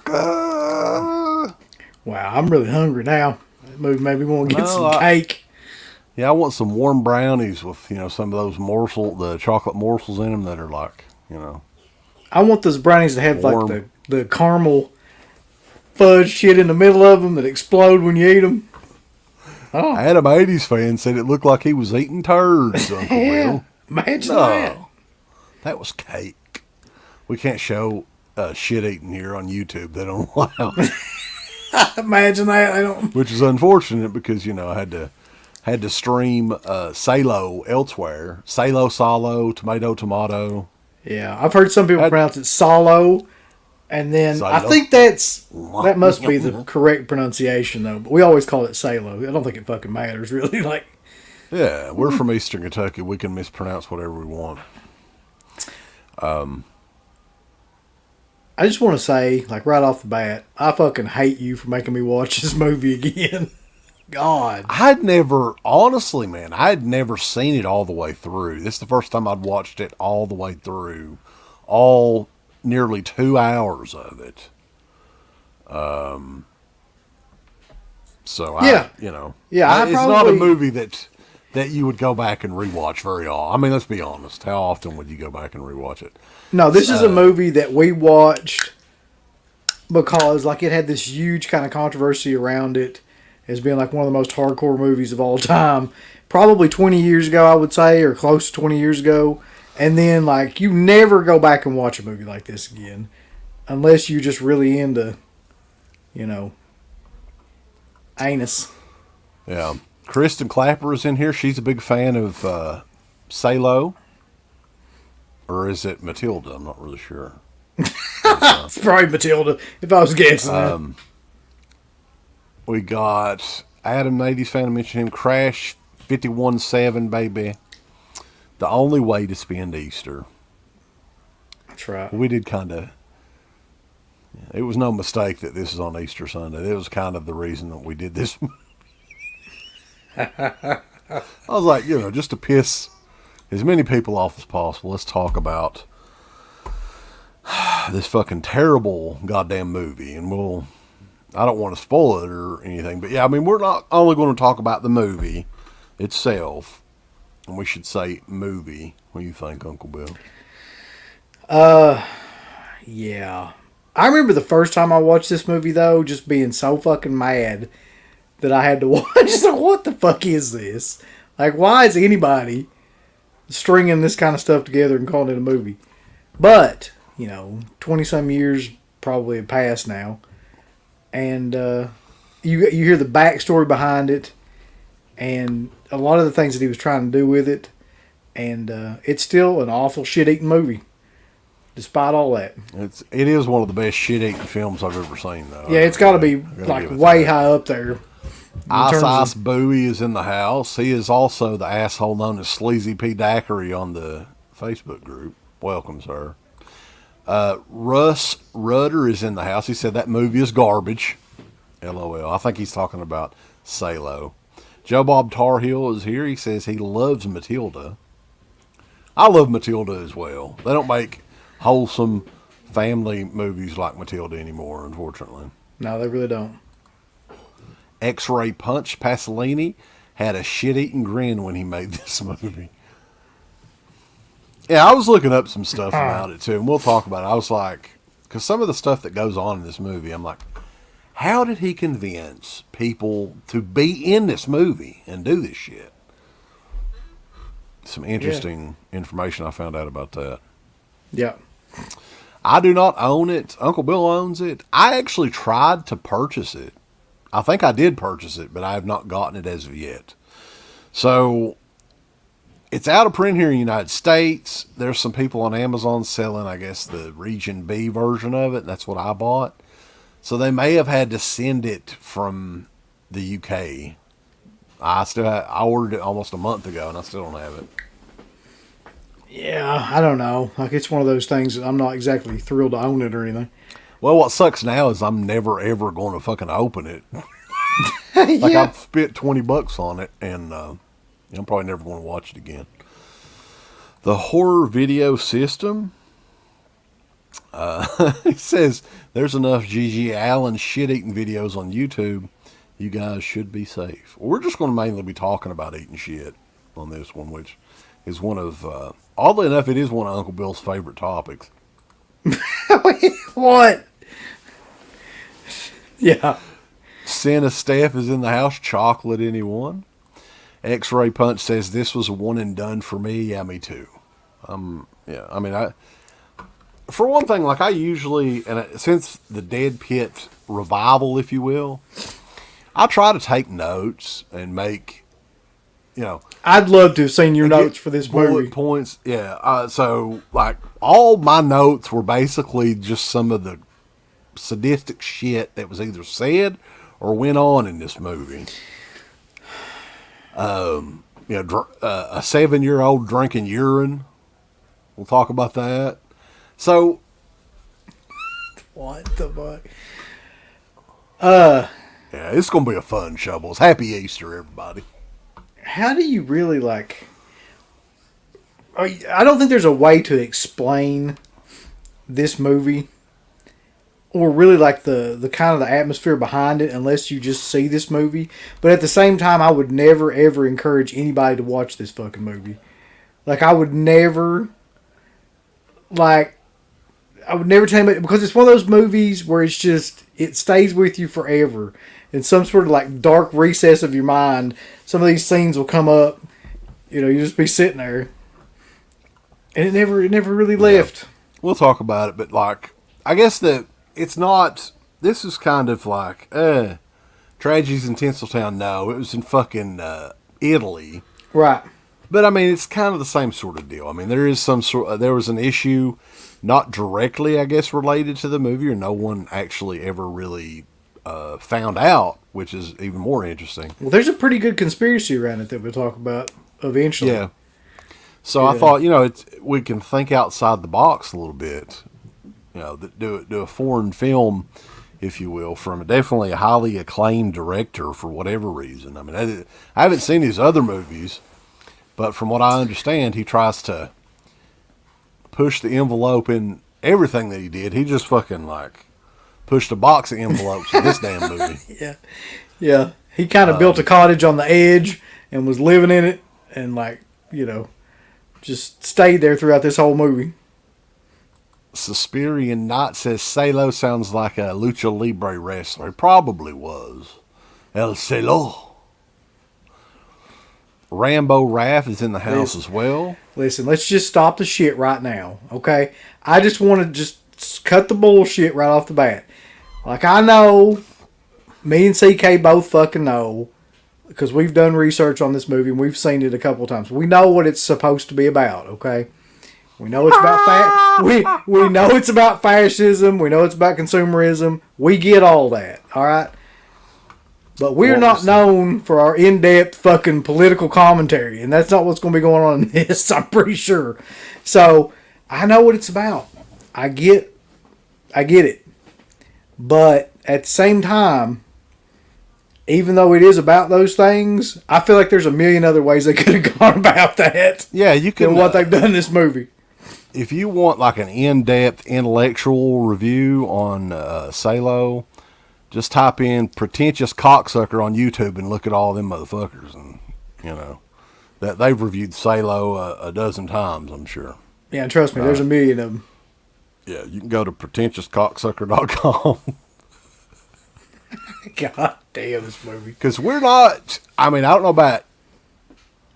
America. Wow, I'm really hungry now. That movie made me want to get some cake. Yeah, I want some warm brownies with, some of those the chocolate morsels in them that are like, I want those brownies to have warm. like the caramel fudge shit in the middle of them that explode when you eat them. Oh. Adam 80s fan said it looked like he was eating turds, Uncle Bill. Imagine that. That was cake. We can't show shit eating here on YouTube. They don't allow it. Imagine that. I don't. Which is unfortunate because, I had to stream Salò elsewhere. Salò, tomato. Yeah, I've heard some people pronounce it Salò, and then Salò. I think that must be the correct pronunciation though. But we always call it Salò. I don't think it fucking matters really. Yeah, we're from Eastern Kentucky. We can mispronounce whatever we want. I just want to say, right off the bat, I fucking hate you for making me watch this movie again. God. Honestly, man, I had never seen it all the way through. This is the first time I'd watched it all the way through. All nearly 2 hours of it. Yeah, it's not a movie that you would go back and rewatch very often. I mean, let's be honest. How often would you go back and rewatch it? No, this is a movie that we watched because it had this huge kind of controversy around it as being one of the most hardcore movies of all time. Probably 20 years ago, I would say, or close to 20 years ago. And then, you never go back and watch a movie like this again. Unless you're just really into, anus. Yeah. Kristen Clapper is in here. She's a big fan of Salò. Or is it Matilda? I'm not really sure. It's probably Matilda, if I was guessing. We got Adam 80s fan. I mentioned him. Crash 51.7, baby. The only way to spend Easter. That's right. We did kind of... It was no mistake that this is on Easter Sunday. It was kind of the reason that we did this. I was like, just to piss as many people off as possible, let's talk about this fucking terrible goddamn movie. And I don't want to spoil it or anything, but yeah, I mean, we're not only going to talk about the movie itself, and we should say movie. What do you think, Uncle Bill? Yeah. I remember the first time I watched this movie, though, just being so fucking mad that I had to watch. What the fuck is this? Why is anybody stringing this kind of stuff together and calling it a movie? But, 20-some years probably have passed now. And you hear the backstory behind it and a lot of the things that he was trying to do with it. And it's still an awful shit-eating movie. Despite all that. It is one of the best shit-eating films I've ever seen, though. Yeah, it's got to be way high up there. Ice Bowie is in the house. He is also the asshole known as Sleazy P. Daiquiri on the Facebook group. Welcome, sir. Russ Rudder is in the house. He said that movie is garbage. LOL. I think he's talking about Salò. Joe Bob Tarhill is here. He says he loves Matilda. I love Matilda as well. They don't make wholesome family movies like Matilda anymore, unfortunately. No, they really don't. X-Ray Punch Pasolini had a shit-eating grin when he made this movie. Yeah, I was looking up some stuff about it too, and we'll talk about it. I was like, because some of the stuff that goes on in this movie, I'm like, how did he convince people to be in this movie and do this shit? Some interesting information I found out about that. Yeah. I do not own it. Uncle Bill owns it. I actually tried to purchase it. I think I did purchase it, but I have not gotten it as of yet. So it's out of print here in the United States. There's some people on Amazon selling, I guess, the Region B version of it. That's what I bought. So they may have had to send it from the UK. I ordered it almost a month ago, and I still don't have it. Yeah, I don't know. It's one of those things that I'm not exactly thrilled to own it or anything. Well, what sucks now is I'm never, ever going to fucking open it. I've spent $20 on it, and I'm probably never going to watch it again. The horror video system. He says there's enough Gigi Allen shit-eating videos on YouTube. You guys should be safe. Well, we're just going to mainly be talking about eating shit on this one, which is one of, oddly enough, it is one of Uncle Bill's favorite topics. What? Yeah. Santa Steph is in the house. Chocolate, anyone? X-Ray Punch says this was a one and done for me. Yeah, me too. Yeah, I mean, for one thing, like I usually, and since the DEADPIT revival, if you will, I try to take notes and make, I'd love to have seen your notes for this movie. Bullet points. Yeah. So, like, all my notes were basically just some of the sadistic shit that was either said or went on in this movie. A 7-year-old drinking urine. We'll talk about that. So, what the fuck? yeah, it's gonna be a fun show, boys. Happy Easter, everybody. How do you really like? I don't think there's a way to explain this movie, or really like the kind of the atmosphere behind it, unless you just see this movie. But at the same time, I would never ever encourage anybody to watch this fucking movie. Like I would never tell you, because it's one of those movies where it's just, it stays with you forever. In some sort of like dark recess of your mind, some of these scenes will come up. You just be sitting there. And it never really left. We'll talk about it, but like, I guess that it's not, this is kind of like, Tragedies in Tinseltown. No, it was in fucking Italy. Right. But I mean, it's kind of the same sort of deal. I mean, there was an issue, not directly, I guess, related to the movie, or no one actually ever really found out, which is even more interesting. Well, there's a pretty good conspiracy around it that we'll talk about eventually. Yeah. So I thought, we can think outside the box a little bit. Do a foreign film, if you will, from definitely a highly acclaimed director for whatever reason. I mean, I haven't seen his other movies. But from what I understand, he tries to push the envelope in everything that he did. He just fucking like pushed a box of envelopes in this damn movie. Yeah. Yeah. He kind of built a cottage on the edge and was living in it and just stayed there throughout this whole movie. Suspiria Knot says Salò sounds like a lucha libre wrestler. He probably was. El Salò. Rambo Raff is in the house as well. Listen, let's just stop the shit right now, okay? I just want to just cut the bullshit right off the bat. Like, I know, me and CK both fucking know, because we've done research on this movie and we've seen it a couple of times. We know what it's supposed to be about, okay? We know it's about we know it's about fascism. We know it's about consumerism. We get all that, all right? But we're not known for our in-depth fucking political commentary, and that's not what's going to be going on in this, I'm pretty sure. So, I know what it's about. I get it. But at the same time, even though it is about those things, I feel like there's a million other ways they could have gone about that. Yeah, you can. Than what they've done in this movie. If you want like an in-depth intellectual review on Salò, just type in pretentious cocksucker on YouTube and look at all them motherfuckers, and that they've reviewed Salò a dozen times, I'm sure. Yeah, and trust me, there's a million of them. Yeah, you can go to pretentiouscocksucker.com. God damn this movie. Because we're not, I mean, I don't know about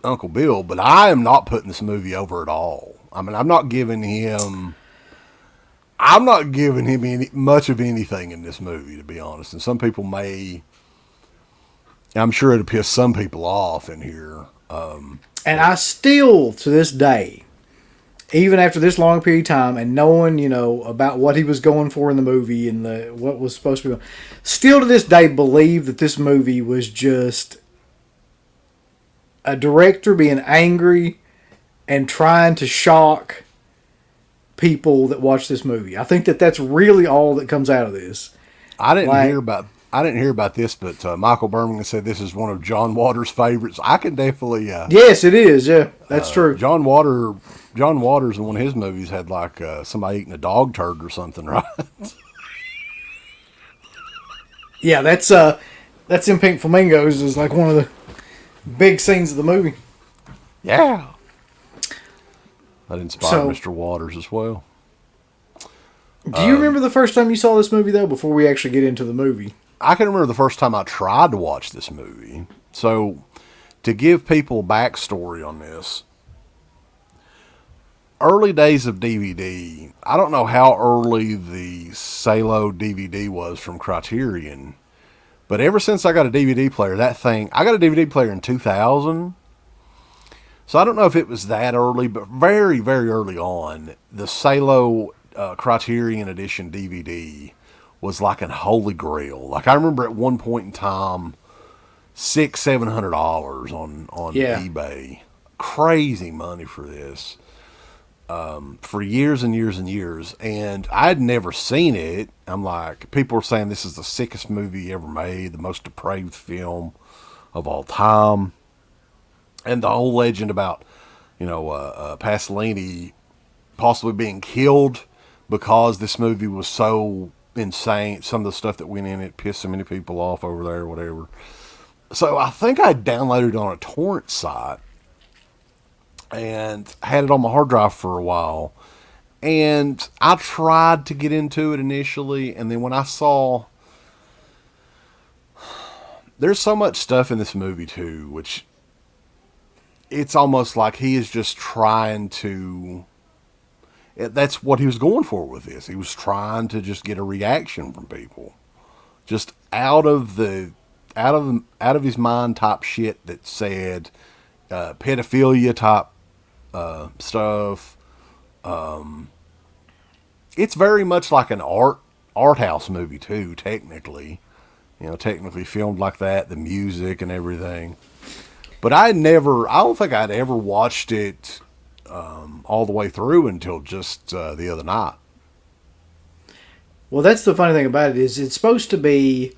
Uncle Bill, but I am not putting this movie over at all. I mean, I'm not giving him much of anything in this movie, to be honest. And some people I'm sure it'll piss some people off in here. And I still, to this day, even after this long period of time and knowing, about what he was going for in the movie and what was supposed to be going, still to this day believe that this movie was just a director being angry and trying to shock people that watch this movie. I think that that's really all that comes out of this. I didn't hear about I didn't hear about this, but Michael Birmingham said this is one of John Waters' favorites. I can definitely. Yes, it is. Yeah, that's true. John Waters in one of his movies had like somebody eating a dog turd or something, right? Yeah, that's in Pink Flamingos is like one of the big scenes of the movie. Yeah. That inspired Mr. Waters as well. Do you remember the first time you saw this movie, though, before we actually get into the movie? I can remember the first time I tried to watch this movie. So, to give people backstory on this, early days of DVD, I don't know how early the Salò DVD was from Criterion, but ever since I got a DVD player, I got a DVD player in 2000. So I don't know if it was that early, but very, very early on, the Salò Criterion Edition DVD was like an holy grail. Like I remember at one point in time, $600-700 on eBay. Crazy money for this. For years and years and years. And I'd never seen it. I'm like, people were saying this is the sickest movie ever made, the most depraved film of all time. And the whole legend about, Pasolini possibly being killed because this movie was so insane. Some of the stuff that went in it pissed so many people off over there or whatever. So I think I downloaded it on a torrent site and had it on my hard drive for a while. And I tried to get into it initially. And then when I saw... There's so much stuff in this movie too, which... It's almost like he is just trying to... That's what he was going for with this. He was trying to just get a reaction from people. Just out of his mind type shit that said pedophilia type stuff. It's very much like an art house movie too, technically. Technically filmed like that, the music and everything. But I don't think I'd ever watched it all the way through until just the other night. Well, that's the funny thing about it is it's supposed to be,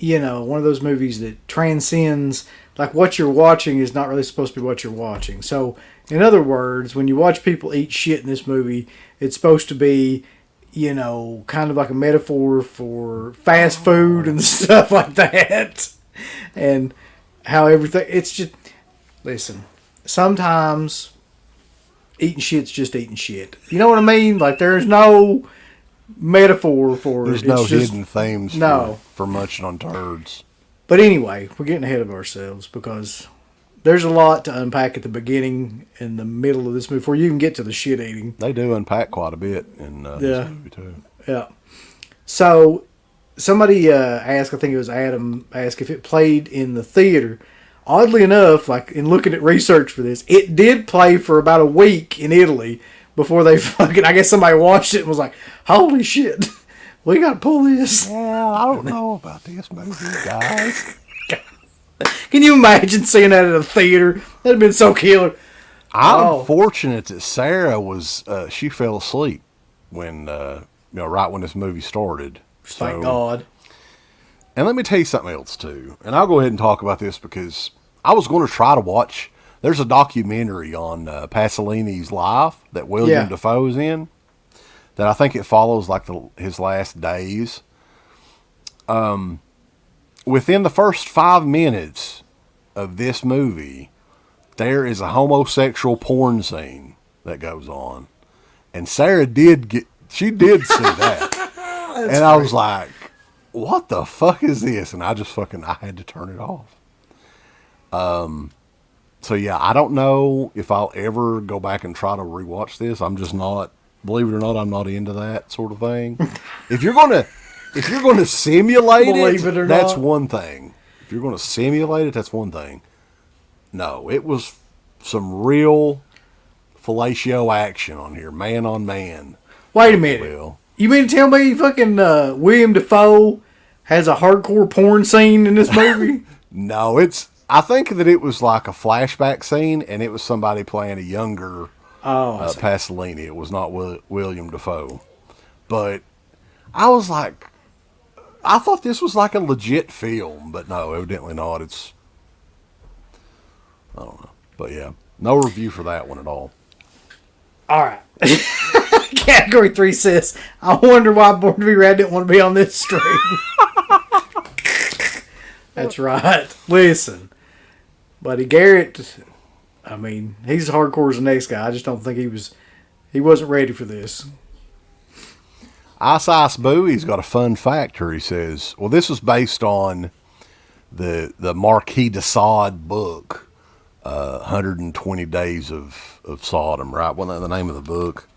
one of those movies that transcends, like what you're watching is not really supposed to be what you're watching. So, in other words, when you watch people eat shit in this movie, it's supposed to be, kind of like a metaphor for fast food and stuff like that. And... how everything, it's just, listen, sometimes eating shit's just eating shit. You know what I mean? Like, there's no metaphor for it. There's no hidden themes for munching on turds. But anyway, we're getting ahead of ourselves because there's a lot to unpack at the beginning and the middle of this movie before you even get to the shit eating. They do unpack quite a bit in this movie, too. Yeah. So... somebody asked, I think it was Adam, asked if it played in the theater. Oddly enough, like in looking at research for this, it did play for about a week in Italy before they I guess somebody watched it and was like, holy shit, we got to pull this. Yeah, I don't know about this movie, guys. Can you imagine seeing that at a theater? That'd have been so killer. I'm fortunate that Sarah she fell asleep when, right when this movie started. Thank God. And let me tell you something else, too. And I'll go ahead and talk about this because I was going to try to watch... There's a documentary on Pasolini's life that William Dafoe's in that I think it follows like his last days. Within the first 5 minutes of this movie, there is a homosexual porn scene that goes on. And Sarah did see that. And I was like, what the fuck is this? And I had to turn it off. So yeah, I don't know if I'll ever go back and try to rewatch this. I'm just not, believe it or not, I'm not into that sort of thing. If you're going to simulate it, that's one thing. If you're going to simulate it, that's one thing. No, it was some real fellatio action on here, man on man. Wait a minute. You mean to tell me fucking William Dafoe has a hardcore porn scene in this movie? No, I think that it was like a flashback scene, and it was somebody playing a younger Pasolini. It was not William Dafoe. But I was like, I thought this was like a legit film, but no, evidently not. I don't know. But yeah, no review for that one at all. All right. Category 3 says, I wonder why Born to Be Rad didn't want to be on this stream. That's right. Listen, Buddy Garrett, I mean, he's as hardcore as the next guy. I just don't think he wasn't ready for this. Ice Bowie's got a fun fact here. He says, well, this was based on the Marquis de Sade book, 120 Days of Sodom, right? Wasn't that the name of the book?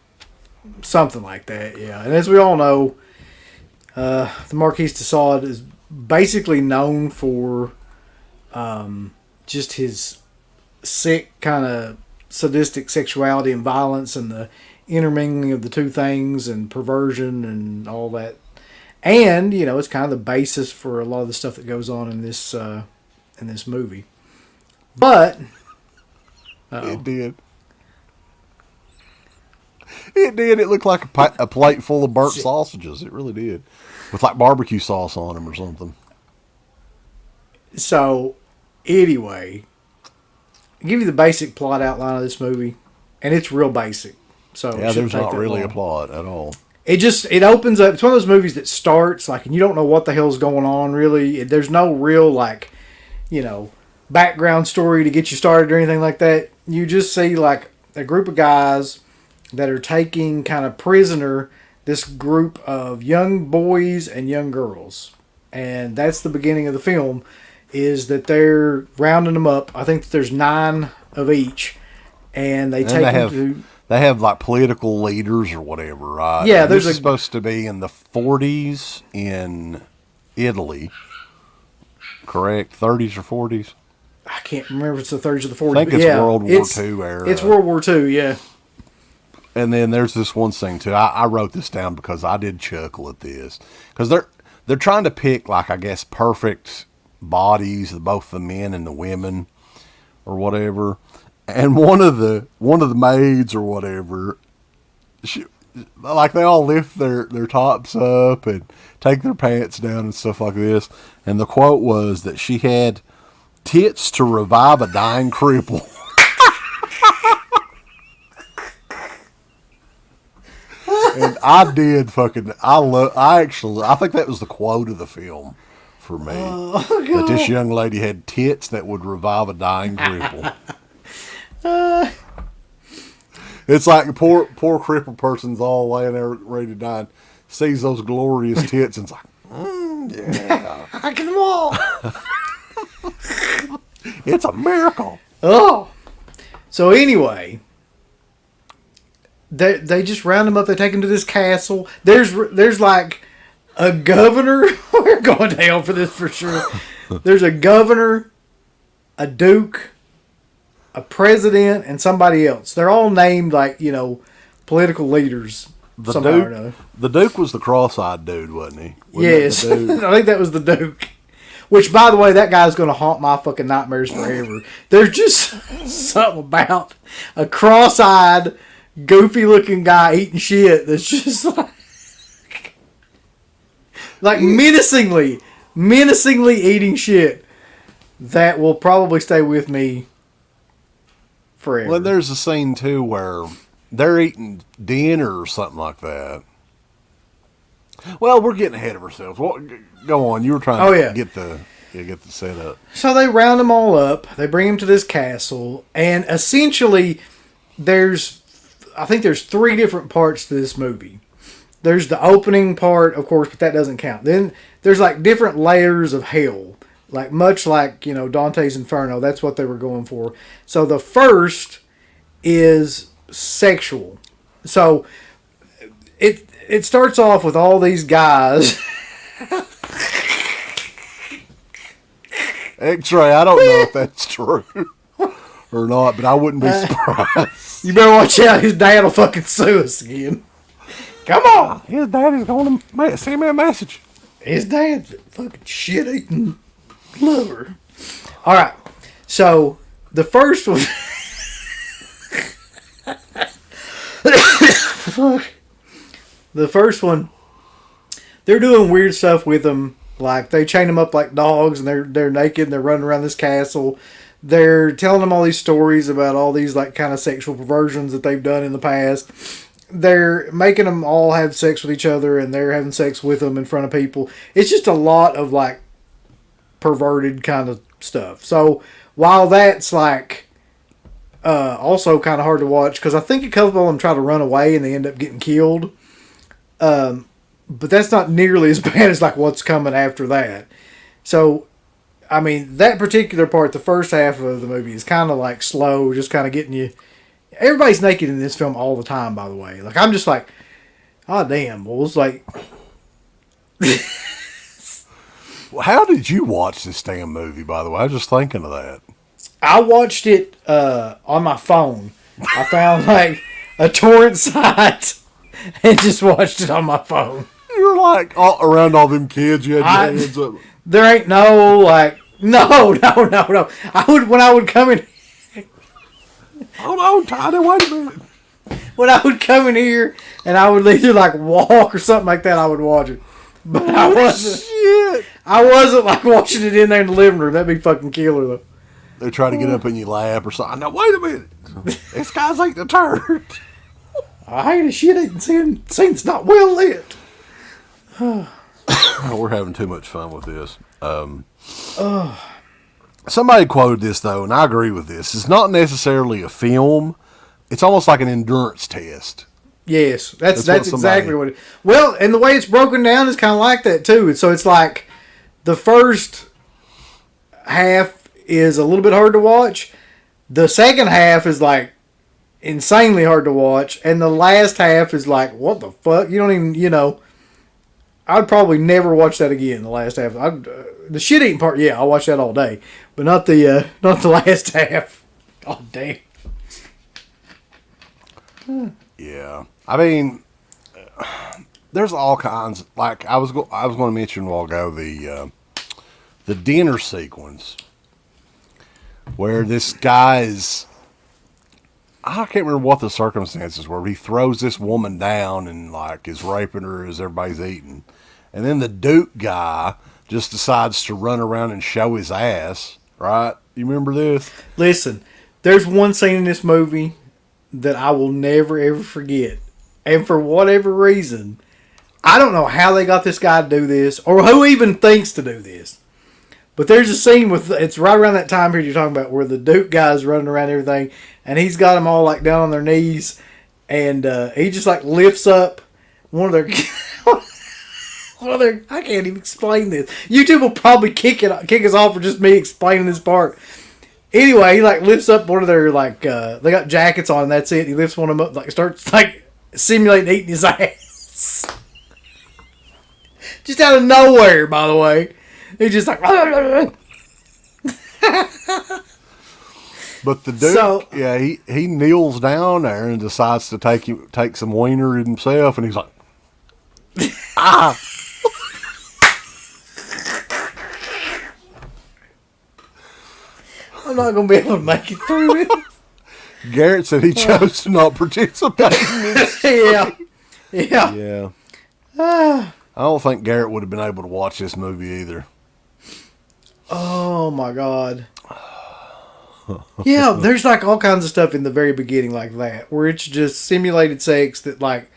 Something like that, yeah. And as we all know, the Marquis de Sade is basically known for just his sick kind of sadistic sexuality and violence and the intermingling of the two things and perversion and all that. And, you know, it's kind of the basis for a lot of the stuff that goes on in this movie. But it did. It did. It looked like a plate full of burnt sausages. It really did. With like barbecue sauce on them or something. So, anyway, I'll give you the basic plot outline of this movie. And it's real basic. So yeah, there's not really a plot at all. It opens up. It's one of those movies that starts like, and you don't know what the hell's going on really. There's no real like, you know, background story to get you started or anything like that. You just see like a group of guys that are taking kind of prisoner this group of young boys and young girls. And that's the beginning of the film, is that they're rounding them up. I think that there's 9 of each. And they take them to... They have like political leaders or whatever, right? Yeah, this is supposed to be in the 40s in Italy, correct? 30s or 40s? I can't remember if it's the 30s or the 40s. I think it's World War II era. It's World War II, yeah. And then there's this one thing too. I wrote this down because I did chuckle at this, because they're trying to pick like, I guess, perfect bodies of both the men and the women or whatever. And one of the maids or whatever, like they all lift their tops up and take their pants down and stuff like this. And the quote was that she had tits to revive a dying cripple. And I think that was the quote of the film for me. That this young lady had tits that would revive a dying cripple. It's like a poor crippled person's all laying there ready to die, and sees those glorious tits and it's like, yeah. I can walk. It's a miracle. Oh. So anyway, they just round them up. They take them to this castle. There's like a governor. We're going to hell for this for sure. There's a governor, a duke, a president, and somebody else. They're all named like, you know, political leaders. The Duke was the cross-eyed dude, wasn't he? Yes. I think that was the Duke. Which, by the way, that guy's going to haunt my fucking nightmares forever. There's just something about a cross-eyed, goofy-looking guy eating shit that's just like menacingly eating shit that will probably stay with me forever. Well, there's a scene too where they're eating dinner or something like that. Well, we're getting ahead of ourselves. Well, go on. You were trying to get the setup. So they round them all up. They bring them to this castle, and essentially, I think there's 3 different parts to this movie. There's the opening part, of course, but that doesn't count. Then there's like different layers of hell. Like much like, you know, Dante's Inferno, that's what they were going for. So the first is sexual. So it starts off with all these guys. X-ray, I don't know if that's true or not, but I wouldn't be surprised. You better watch out. His dad will fucking sue us again. Come on. His daddy's going to send me a message. His dad's a fucking shit-eating lover. All right. So the first one. The first one, they're doing weird stuff with them. Like, they chain them up like dogs, and they're naked, and they're running around this castle. They're telling them all these stories about all these, like, kind of sexual perversions that they've done in the past. They're making them all have sex with each other, and they're having sex with them in front of people. It's just a lot of, like, perverted kind of stuff. So, while that's, like, also kind of hard to watch, because I think a couple of them try to run away, and they end up getting killed. But that's not nearly as bad as like what's coming after that. So, I mean, that particular part, the first half of the movie, is kind of like slow, just kind of getting you. Everybody's naked in this film all the time, by the way. Like, I'm just like, oh damn, well, it's like. How did you watch this damn movie, by the way? I was just thinking of that. I watched it on my phone. I found like a torrent site and just watched it on my phone. You were like all around all them kids. You had your hands up. There ain't no like no. When I would come in. Hold on, Tiny. Wait a minute. When I would come in here and I would either like walk or something like that, I would watch it. But I wasn't. Shit. I wasn't like watching it in there in the living room. That'd be fucking killer though. They're trying to get up in your lap or something. Now wait a minute. This guy's eating a turd. I hate a shit eating scene's not well lit. We're having too much fun with this. Somebody quoted this, though, and I agree with this. It's not necessarily a film. It's almost like an endurance test. Yes, that's exactly what it is. Well, and the way it's broken down is kind of like that, too. So it's like the first half is a little bit hard to watch. The second half is like insanely hard to watch. And the last half is like, what the fuck? You don't even, I'd probably never watch that again. The last half, the shit eating part, yeah, I'll watch that all day, but not the last half. Oh damn. Yeah, I mean, there's all kinds. Like I was going to mention a while ago the dinner sequence where this guy's. I can't remember what the circumstances were. He throws this woman down and like is raping her as everybody's eating. And then the Duke guy just decides to run around and show his ass, right? You remember this? Listen, there's one scene in this movie that I will never ever forget. And for whatever reason, I don't know how they got this guy to do this or who even thinks to do this. But there's a scene it's right around that time period you're talking about where the Duke guy's running around and everything, and he's got them all like down on their knees, and he just like lifts up one of their I can't even explain this. YouTube will probably kick us off for just me explaining this part. Anyway, he like lifts up one of their like they got jackets on, and that's it. He lifts one of them up, like starts like simulating eating his ass. Just out of nowhere, by the way. He's just like. But the Duke, yeah, he kneels down there and decides to take some wiener himself, and he's like, ah. I'm not going to be able to make it through it. Garrett said he chose to not participate in this. Yeah. I don't think Garrett would have been able to watch this movie either. Oh my God. Yeah, there's like all kinds of stuff in the very beginning like that, where it's just simulated sex that like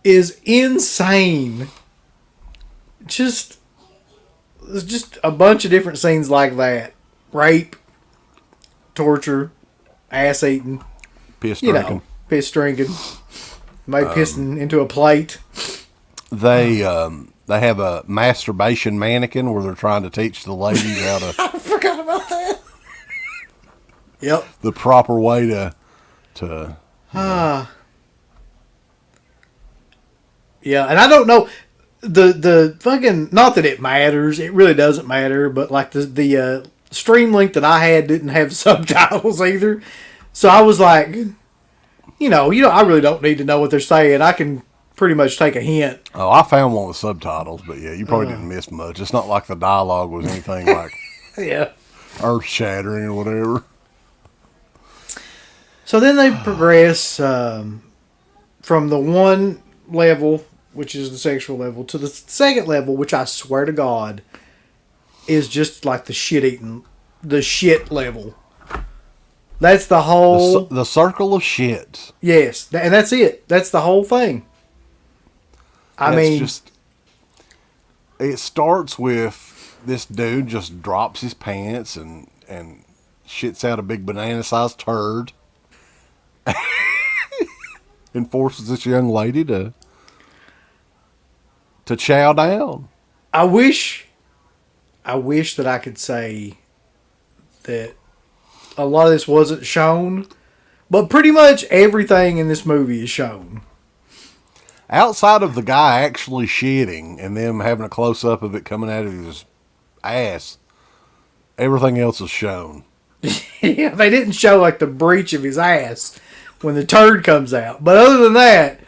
is insane. There's just a bunch of different scenes like that. Rape, torture, ass eating, piss drinking, maybe pissing into a plate. They have a masturbation mannequin where they're trying to teach the ladies how to. I forgot about that. Yep. The proper way to. Yeah, and I don't know the fucking, not that it matters, it really doesn't matter, but like the stream link that I had didn't have subtitles either, so I was like, I really don't need to know what they're saying. I can pretty much take a hint. Oh, I found one with subtitles, but yeah, you probably didn't miss much. It's not like the dialogue was anything like yeah, earth-shattering or whatever. So then they progress from the one level which is the sexual level, to the second level, which I swear to God is just like the shit level. That's the whole... The circle of shit. Yes, and that's it. That's the whole thing. It starts with this dude just drops his pants and shits out a big banana-sized turd and forces this young lady to chow down. I wish that I could say that a lot of this wasn't shown, but pretty much everything in this movie is shown. Outside of the guy actually shitting and them having a close-up of it coming out of his ass, everything else is shown. Yeah, they didn't show like the breach of his ass when the turd comes out. But other than that,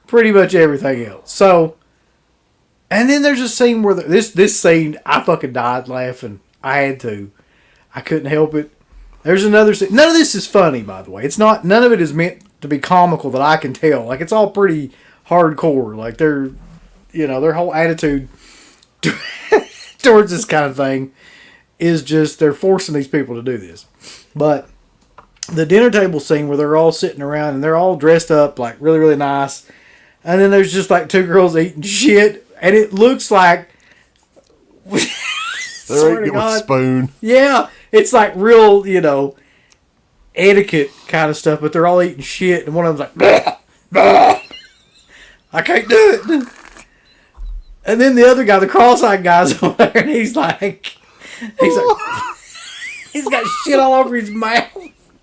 pretty much everything else. So, and then there's a scene where this scene, I fucking died laughing. I had to. I couldn't help it. There's another scene. None of this is funny, by the way. None of it is meant to be comical that I can tell. Like, it's all pretty hardcore. Like, their whole attitude towards this kind of thing is just they're forcing these people to do this. But the dinner table scene where they're all sitting around and they're all dressed up like really, really nice. And then there's just like two girls eating shit. And it looks like... They're eating it with a spoon. Yeah. It's like real, etiquette kind of stuff. But they're all eating shit. And one of them's like... Bah, bah. I can't do it. And then the other guy, the cross-eyed guy's over there. And he's like... he's got shit all over his mouth.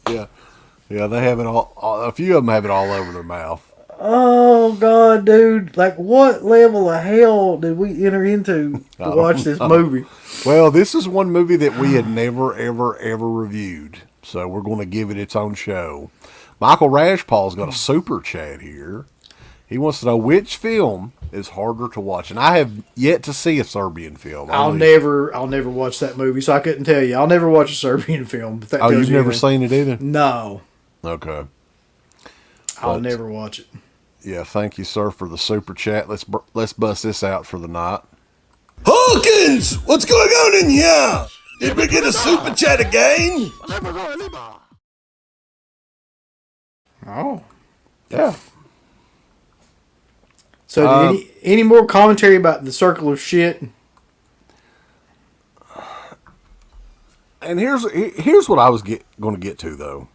Yeah, they have it all. A few of them have it all over their mouth. Oh God, dude! Like, what level of hell did we enter into to watch this movie? Well, this is one movie that we had never, ever, ever reviewed, so we're going to give it its own show. Michael Rashpal's got a super chat here. He wants to know which film is harder to watch, and I have yet to see a Serbian film. I'll never watch that movie, so I couldn't tell you. I'll never watch a Serbian film. Oh, you've never seen it either? No. Okay. I'll never watch it. Yeah, thank you, sir, for the super chat. Let's bust this out for the night. Hawkins, what's going on in here? Did we get a super chat again? Oh, yeah. So, any more commentary about the circle of shit? And here's what I was going to get to, though.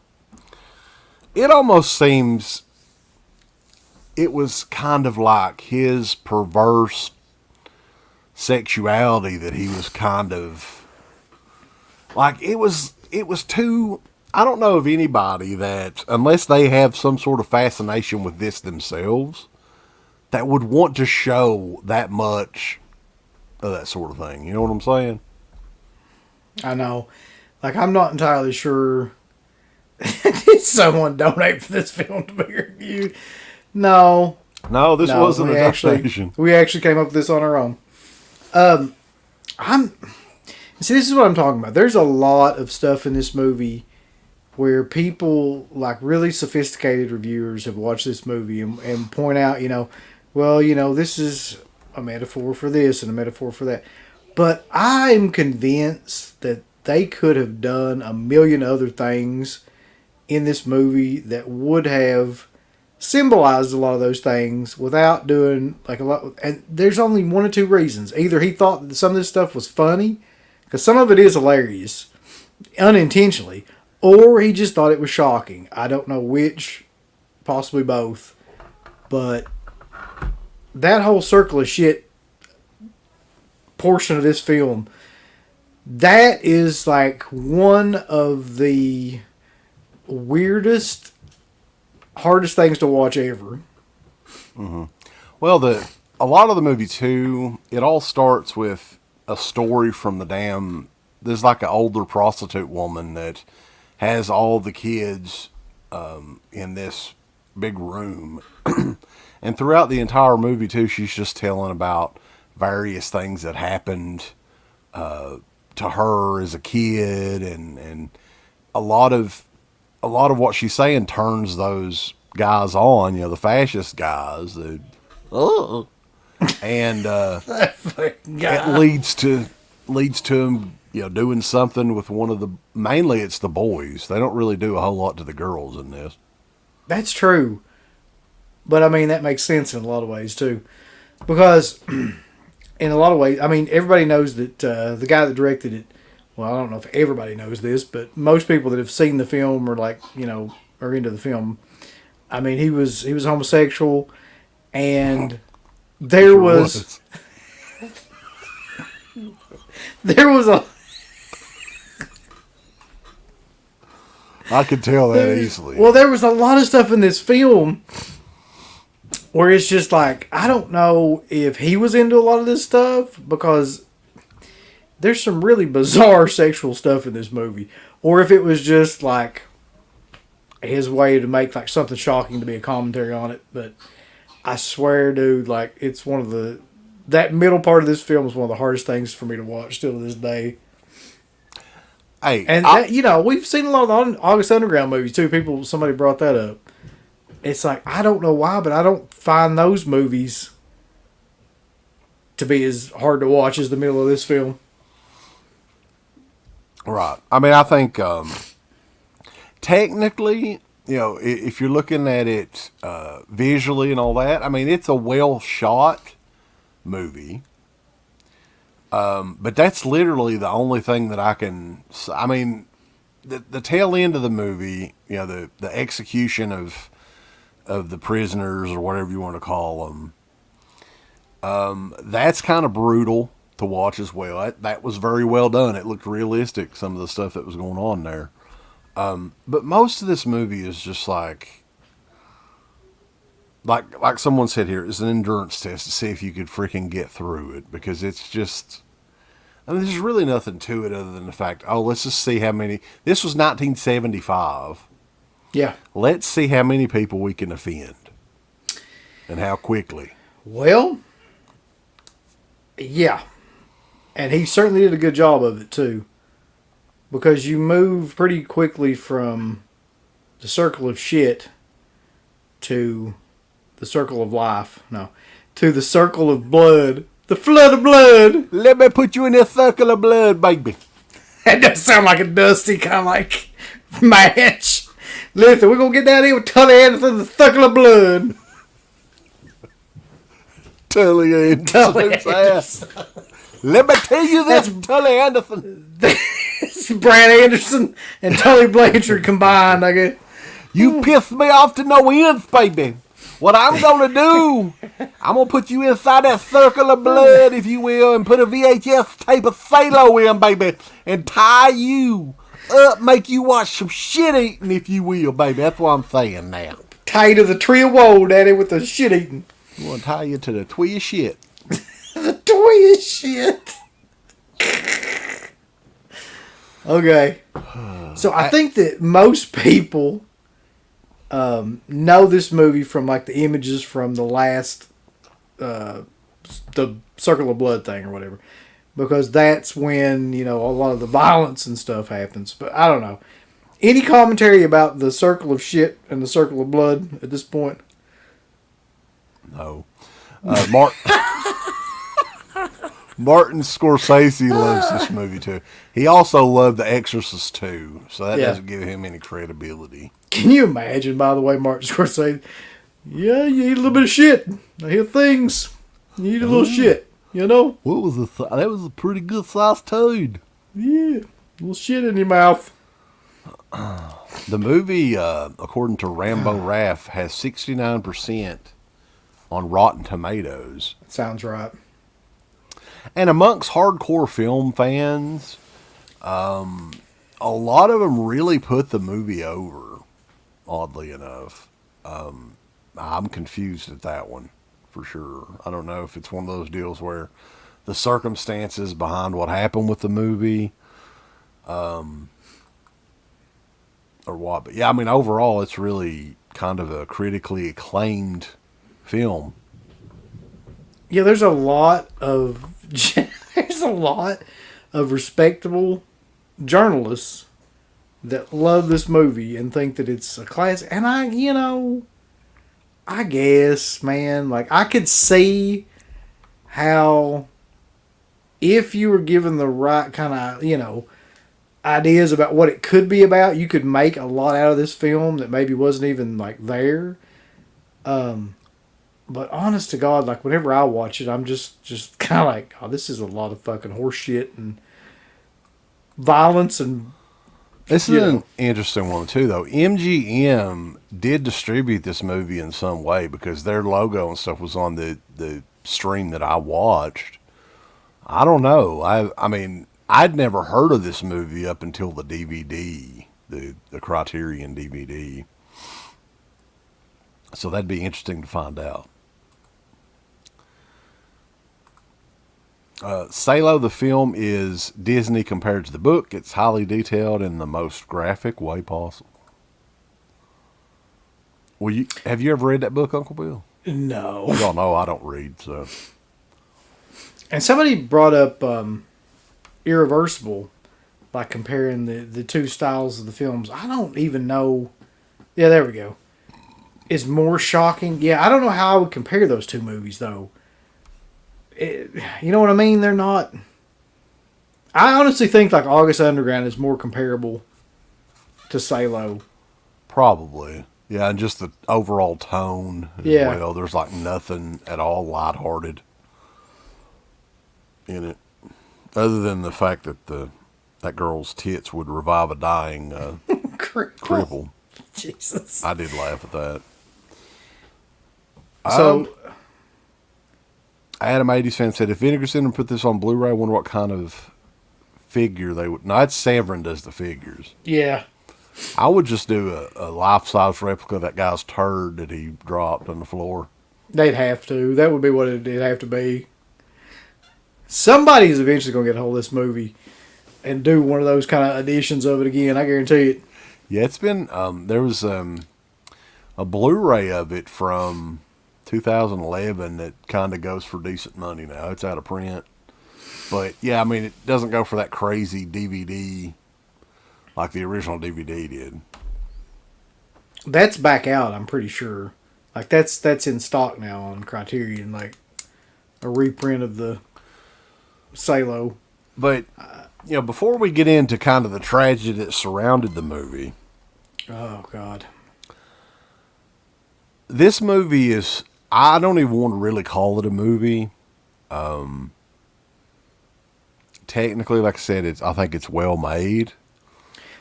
It almost seems it was kind of like his perverse sexuality that he was kind of like. It was too. I don't know of anybody that, unless they have some sort of fascination with this themselves, that would want to show that much of that sort of thing. You know what I'm saying? I know. Like, I'm not entirely sure. Did someone donate for this film to be reviewed? No. No, this wasn't a donation. We actually came up with this on our own. See, this is what I'm talking about. There's a lot of stuff in this movie where people, like really sophisticated reviewers, have watched this movie and point out, this is a metaphor for this and a metaphor for that. But I'm convinced that they could have done a million other things in this movie that would have symbolized a lot of those things without doing like a lot. And there's only one or two reasons. Either he thought that some of this stuff was funny, because some of it is hilarious, unintentionally, or he just thought it was shocking. I don't know which, possibly both. But that whole circle of shit portion of this film, that is like one of the weirdest, hardest things to watch ever. Mm-hmm. Well, a lot of the movie too, it all starts with a story from there's like an older prostitute woman that has all the kids in this big room. And throughout the entire movie too, she's just telling about various things that happened to her as a kid, and a lot of what she's saying turns those guys on, the fascist guys, the oh. And it leads to him, doing something with one of the. Mainly, it's the boys. They don't really do a whole lot to the girls in this. That's true, but I mean that makes sense in a lot of ways too, because in a lot of ways, I mean everybody knows that the guy that directed it. Well, I don't know if everybody knows this, but most people that have seen the film or are into the film. I mean, he was homosexual, and there was a. I could tell that easily. Well, there was a lot of stuff in this film where it's just like, I don't know if he was into a lot of this stuff, because there's some really bizarre sexual stuff in this movie, or if it was just like his way to make like something shocking to be a commentary on it. But I swear, dude, like it's that middle part of this film is one of the hardest things for me to watch still to this day. Hey, and we've seen a lot of the August Underground movies too. Somebody brought that up. It's like, I don't know why, but I don't find those movies to be as hard to watch as the middle of this film. Right. I mean, I think technically, if you're looking at it visually and all that, I mean, it's a well shot movie. But that's literally the only thing that I can. I mean, the tail end of the movie, the execution of the prisoners or whatever you want to call them. That's kind of brutal to watch as well. That was very well done. It looked realistic, some of the stuff that was going on there. But most of this movie is just like someone said here, it's an endurance test to see if you could freaking get through it, because it's just, I mean, there's really nothing to it other than the fact, let's just see how many, this was 1975. Yeah. Let's see how many people we can offend and how quickly. Well, yeah. And he certainly did a good job of it too, because you move pretty quickly from the circle of shit to the circle of life. No, to the circle of blood. The flood of blood. Let me put you in a circle of blood, baby. That does sound like a dusty kind of like match. Listen, we're going to get down here with Tully Anderson, the circle of blood. Tully Anderson's ass. Let me tell you this, Tully Anderson. It's Brad Anderson and Tully Blanchard combined, I guess. You pissed me off to no end, baby. What I'm going to do, I'm going to put you inside that circle of blood, if you will, and put a VHS tape of Salò in, baby, and tie you up, make you watch some shit eating, if you will, baby. That's what I'm saying now. Tie you to the tree of woe, Daddy, with the shit eating. I'm going to tie you to the twee of shit. The twee of shit. Okay. So I think that most people know this movie from like the images from the last the Circle of Blood thing or whatever, because that's when a lot of the violence and stuff happens. But I don't know, any commentary about the Circle of Shit and the Circle of Blood at this point? No. Martin Scorsese loves this movie too. He also loved The Exorcist too, so that doesn't give him any credibility. Can you imagine, by the way, Martin Scorsese? Yeah, you eat a little bit of shit. I hear things. You eat a little shit, What was that was a pretty good sized toad. Yeah, a little shit in your mouth. The movie, according to Rambo Raff, has 69% on Rotten Tomatoes. Sounds right. And amongst hardcore film fans, a lot of them really put the movie over, oddly enough. I'm confused at that one, for sure. I don't know if it's one of those deals where the circumstances behind what happened with the movie, or what. But yeah, I mean, overall, it's really kind of a critically acclaimed film. Yeah, there's a lot of respectable journalists that love this movie and think that it's a classic. And I guess, man. Like, I could see how, if you were given the right kind of, ideas about what it could be about, you could make a lot out of this film that maybe wasn't even, like, there. But honest to God, like, whenever I watch it, I'm just kind of like, oh, this is a lot of fucking horse shit and violence and... This is an interesting one, too, though. MGM did distribute this movie in some way because their logo and stuff was on the stream that I watched. I don't know. I mean, I'd never heard of this movie up until the DVD, the Criterion DVD. So that'd be interesting to find out. Salò, the film, is Disney compared to the book. It's highly detailed in the most graphic way possible. Have you ever read that book, Uncle Bill? No. Y'all know I don't read, so. And somebody brought up Irreversible by comparing the two styles of the films. I don't even know. Yeah, there we go. Is more shocking. Yeah, I don't know how I would compare those two movies, though. You know what I mean? They're not... I honestly think like August Underground is more comparable to Salò. Probably. Yeah, and just the overall tone as well. There's like nothing at all lighthearted in it. Other than the fact that that girl's tits would revive a dying cripple. Jesus. I did laugh at that. So... Adam 80s fan said, if Vinegar Syndrome put this on Blu-ray, I wonder what kind of figure they would... No, it's Severin does the figures. Yeah. I would just do a life-size replica of that guy's turd that he dropped on the floor. They'd have to. That would be what it'd have to be. Somebody's eventually going to get a hold of this movie and do one of those kind of editions of it again. I guarantee it. Yeah, it's been... there was a Blu-ray of it from 2011 that kind of goes for decent money now. It's out of print. But, yeah, I mean, it doesn't go for that crazy DVD like the original DVD did. That's back out, I'm pretty sure. Like, that's in stock now on Criterion, like a reprint of the Salò. But, before we get into kind of the tragedy that surrounded the movie... Oh, God. This movie is... I don't even want to really call it a movie. Technically, like I said, I think it's well made.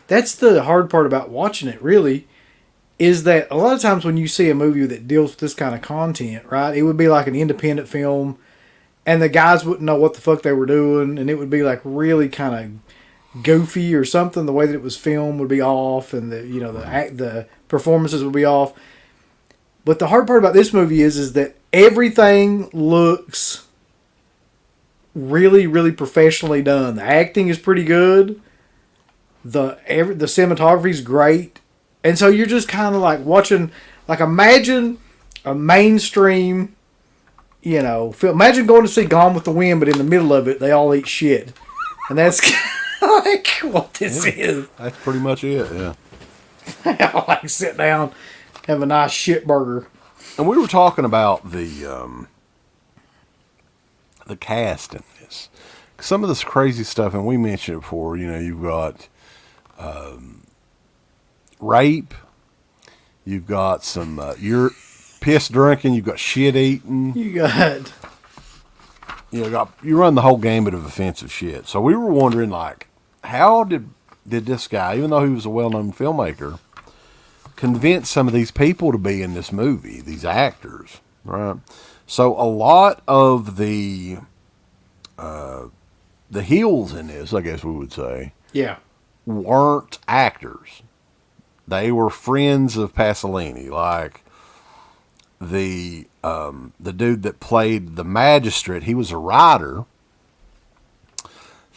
That's the hard part about watching it, really, is that a lot of times when you see a movie that deals with this kind of content, right, it would be like an independent film, and the guys wouldn't know what the fuck they were doing, and it would be like really kind of goofy or something. The way that it was filmed would be off, and the performances would be off. But the hard part about this movie is that everything looks really, really professionally done. The acting is pretty good. The cinematography is great. And so you're just kind of like watching, like imagine a mainstream, film. Imagine going to see Gone with the Wind, but in the middle of it, they all eat shit. And that's kind of like what this is. That's pretty much it, yeah. I like sit down, have a nice shit burger. And we were talking about the cast in this. Some of this crazy stuff, and we mentioned it before, you've got rape, you've got some, you're piss drinking, you've got shit eating. You run the whole gamut of offensive shit. So we were wondering, like, how did this guy, even though he was a well-known filmmaker, convince some of these people to be in this movie, these actors, right? So a lot of the heels in this, I guess we would say, weren't actors. They were friends of Pasolini, like the dude that played the magistrate. He was a writer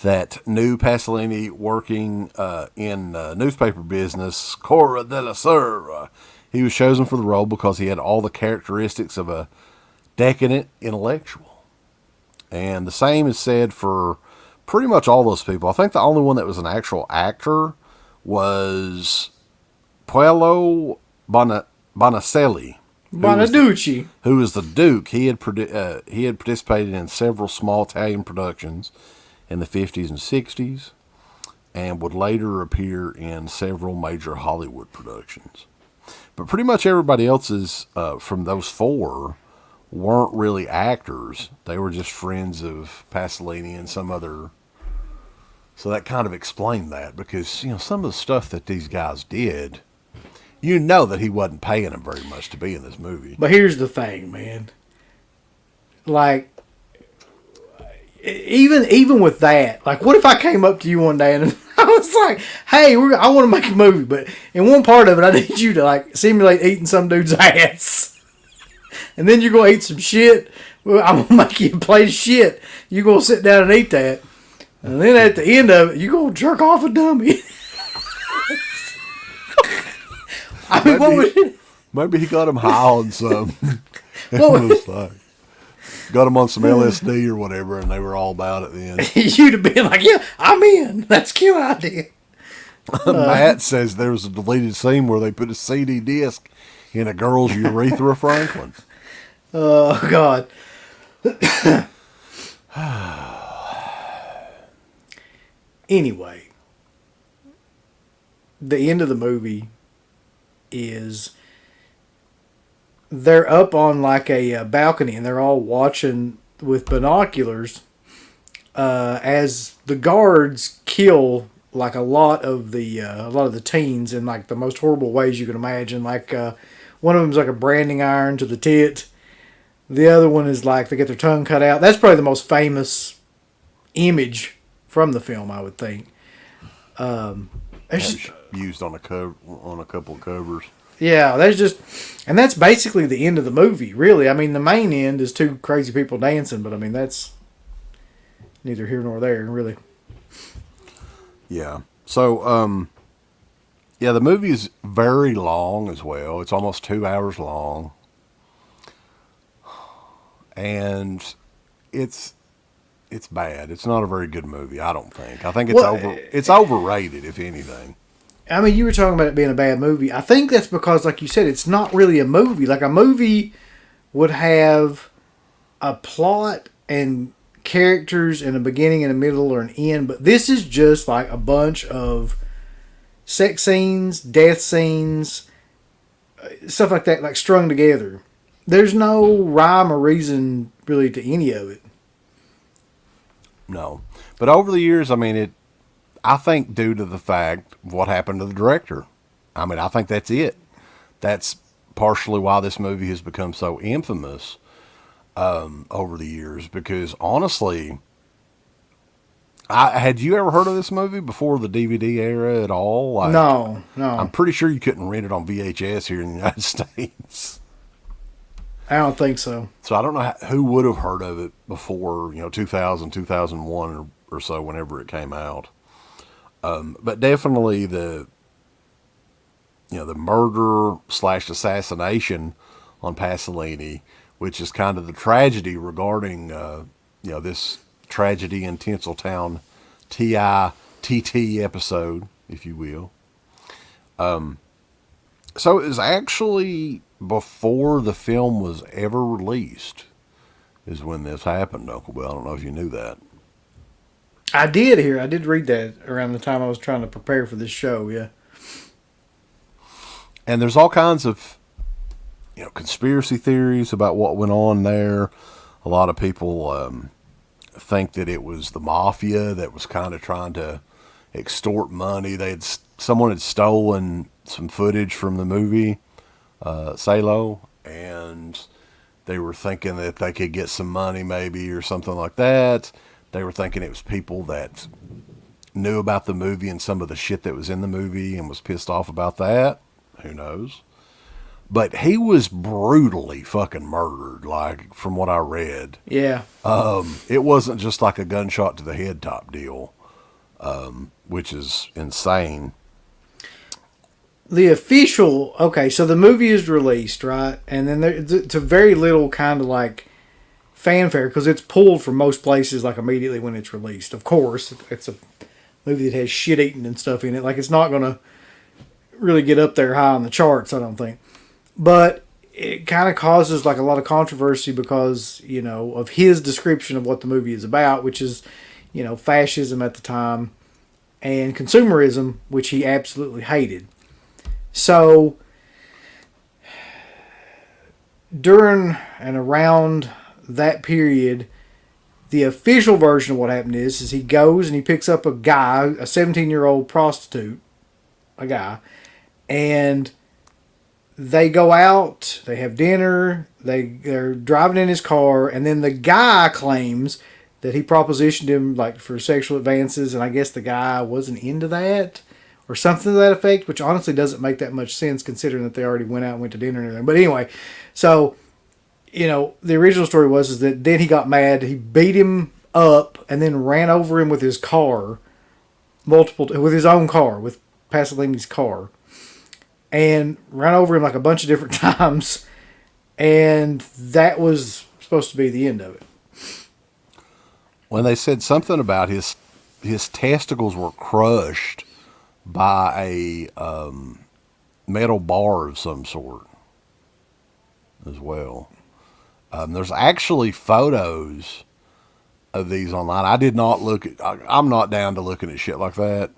that knew Pasolini working in newspaper business, Corre della Sera. He was chosen for the role because he had all the characteristics of a decadent intellectual. And the same is said for pretty much all those people. I think the only one that was an actual actor was Paolo Bonacelli. Bonaducci. Who was the Duke. He had participated in several small Italian productions in the 50s and 60s, and would later appear in several major Hollywood productions. But pretty much everybody else's from those four weren't really actors. They were just friends of Pasolini and some other. So that kind of explained that, because some of the stuff that these guys did, that he wasn't paying them very much to be in this movie. But here's the thing, man. Like, even with that, like, what if I came up to you one day and I was like, "Hey, I want to make a movie, but in one part of it, I need you to like simulate eating some dude's ass, and then you're gonna eat some shit. Well, I'm gonna make you a plate of shit. You're gonna sit down and eat that, and then at the end of it, you're gonna jerk off a dummy." I mean, maybe he got him high on some. Got him on some LSD or whatever, and they were all about it then. You'd have been like, "Yeah, I'm in. That's a cute idea." Matt says there was a deleted scene where they put a CD disc in a girl's urethra Franklin. Oh, God. Anyway, the end of the movie is they're up on like a balcony, and they're all watching with binoculars as the guards kill like a lot of the teens in like the most horrible ways you can imagine. Like one of them's like a branding iron to the tit. The other one is like they get their tongue cut out. That's probably the most famous image from the film, I would think. It's used on a couple of covers. Yeah, that's basically the end of the movie, really. I mean, the main end is two crazy people dancing, but I mean, that's neither here nor there, really. Yeah. So, the movie is very long as well. It's almost 2 hours long. And it's bad. It's not a very good movie, I don't think. I think it's overrated, if anything. I mean, you were talking about it being a bad movie. I think that's because, like you said, it's not really a movie. Like, a movie would have a plot and characters in a beginning and a middle or an end, but this is just like a bunch of sex scenes, death scenes, stuff like that, like strung together. There's no rhyme or reason really to any of it. No. But over the years, I mean, I think due to the fact of what happened to the director. I mean, I think that's it. That's partially why this movie has become so infamous over the years. Because honestly, had you ever heard of this movie before the DVD era at all? Like, No. I'm pretty sure you couldn't rent it on VHS here in the United States. I don't think so. So I don't know who would have heard of it before, 2000, 2001 or so, whenever it came out. But definitely the murder / assassination on Pasolini, which is kind of the tragedy regarding, this Tragedy in Tinseltown TITT episode, if you will. So it was actually before the film was ever released is when this happened, Uncle Bill. I don't know if you knew that. I did read that around the time I was trying to prepare for this show, yeah. And there's all kinds of, conspiracy theories about what went on there. A lot of people think that it was the mafia that was kind of trying to extort money. Someone had stolen some footage from the movie, Salò, and they were thinking that they could get some money maybe or something like that. They were thinking it was people that knew about the movie and some of the shit that was in the movie and was pissed off about that. Who knows? But he was brutally fucking murdered, like, from what I read. Yeah. It wasn't just like a gunshot to the head type deal, which is insane. The official, so the movie is released, right? And then it's a very little kind of like fanfare because it's pulled from most places like immediately when it's released. Of course, it's a movie that has shit eating and stuff in it. Like, it's not going to really get up there high on the charts, I don't think. But it kind of causes like a lot of controversy because, of his description of what the movie is about, which is, fascism at the time and consumerism, which he absolutely hated. So during and around that period, the official version of what happened is he goes and he picks up a guy, a 17-year-old prostitute, a guy, and they go out, they have dinner, they're driving in his car, and then the guy claims that he propositioned him like for sexual advances, and I guess the guy wasn't into that or something to that effect, which honestly doesn't make that much sense considering that they already went out and went to dinner and everything. But anyway, so the original story is that then he got mad, he beat him up, and then ran over him with his car, with his own car, with Pasolini's car, and ran over him like a bunch of different times, and that was supposed to be the end of it. When they said something about his testicles were crushed by a metal bar of some sort as well. There's actually photos of these online. I did not look at. I'm not down to looking at shit like that,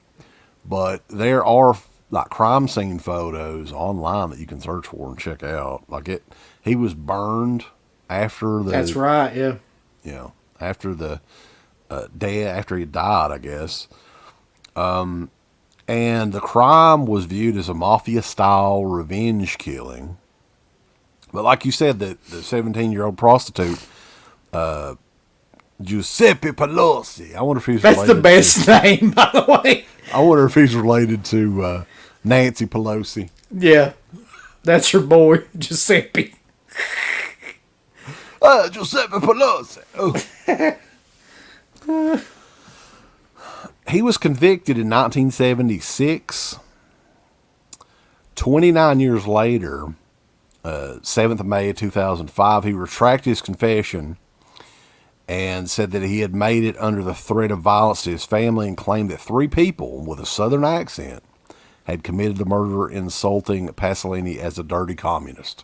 but there are like crime scene photos online that you can search for and check out. He was burned after the. That's right. Yeah. After the after he died, I guess. And the crime was viewed as a mafia-style revenge killing. But like you said, the 17-year-old prostitute, Giuseppe Pelosi. I wonder if he's That's the best name, by the way. I wonder if he's related to Nancy Pelosi. Yeah. That's her boy, Giuseppe. Giuseppe Pelosi. Oh. He was convicted in 1976. 29 years later, 7th of May of 2005, he retracted his confession and said that he had made it under the threat of violence to his family and claimed that 3 people with a southern accent had committed the murder, insulting Pasolini as a dirty communist.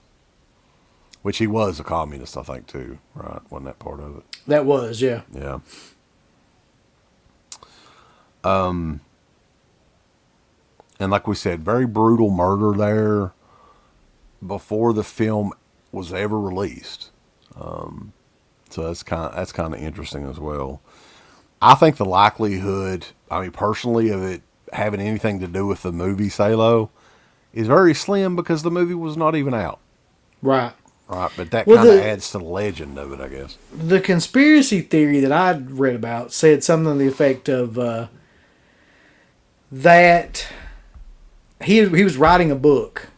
Which he was a communist, I think, too, right? Wasn't that part of it? That was, yeah. Yeah. And like we said, very brutal murder there before the film was ever released. So that's kind of interesting as well. I think the likelihood, personally, of it having anything to do with the movie Salò is very slim because the movie was not even out. Right. Right, but that kind of adds to the legend of it, I guess. The conspiracy theory that I read about said something to the effect of that he was writing a book.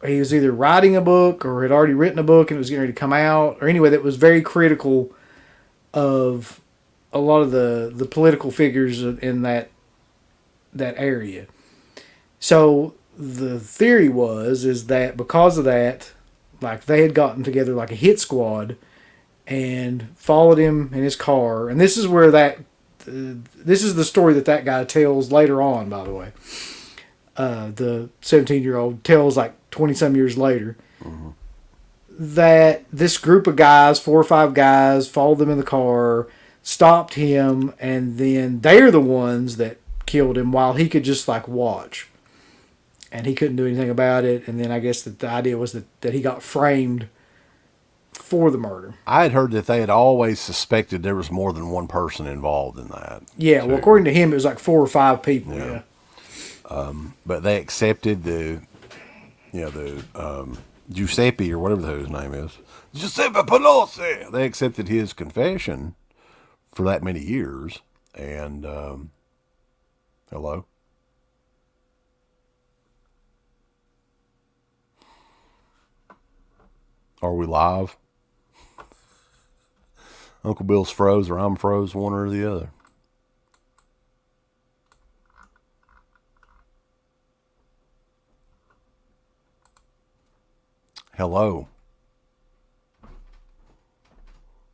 He was either writing a book or had already written a book and it was getting ready to come out, or anyway, that was very critical of a lot of the political figures in that area. So the theory is that because of that, like they had gotten together like a hit squad and followed him in his car, and this is where this is the story that guy tells later on, by the way. The 17-year-old tells like 20-some years later that this group of guys, 4 or 5 guys, followed them in the car, stopped him, and then they're the ones that killed him while he could just like watch. And he couldn't do anything about it. And then I guess that the idea was that he got framed for the murder. I had heard that they had always suspected there was more than one person involved in that. Yeah, well, according to him, it was like 4 or 5 people. Yeah. But they accepted the Giuseppe or whatever his name is, Giuseppe Pelosi. They accepted his confession for that many years. And hello. Are we live? Uncle Bill's froze or I'm froze, one or the other. Hello.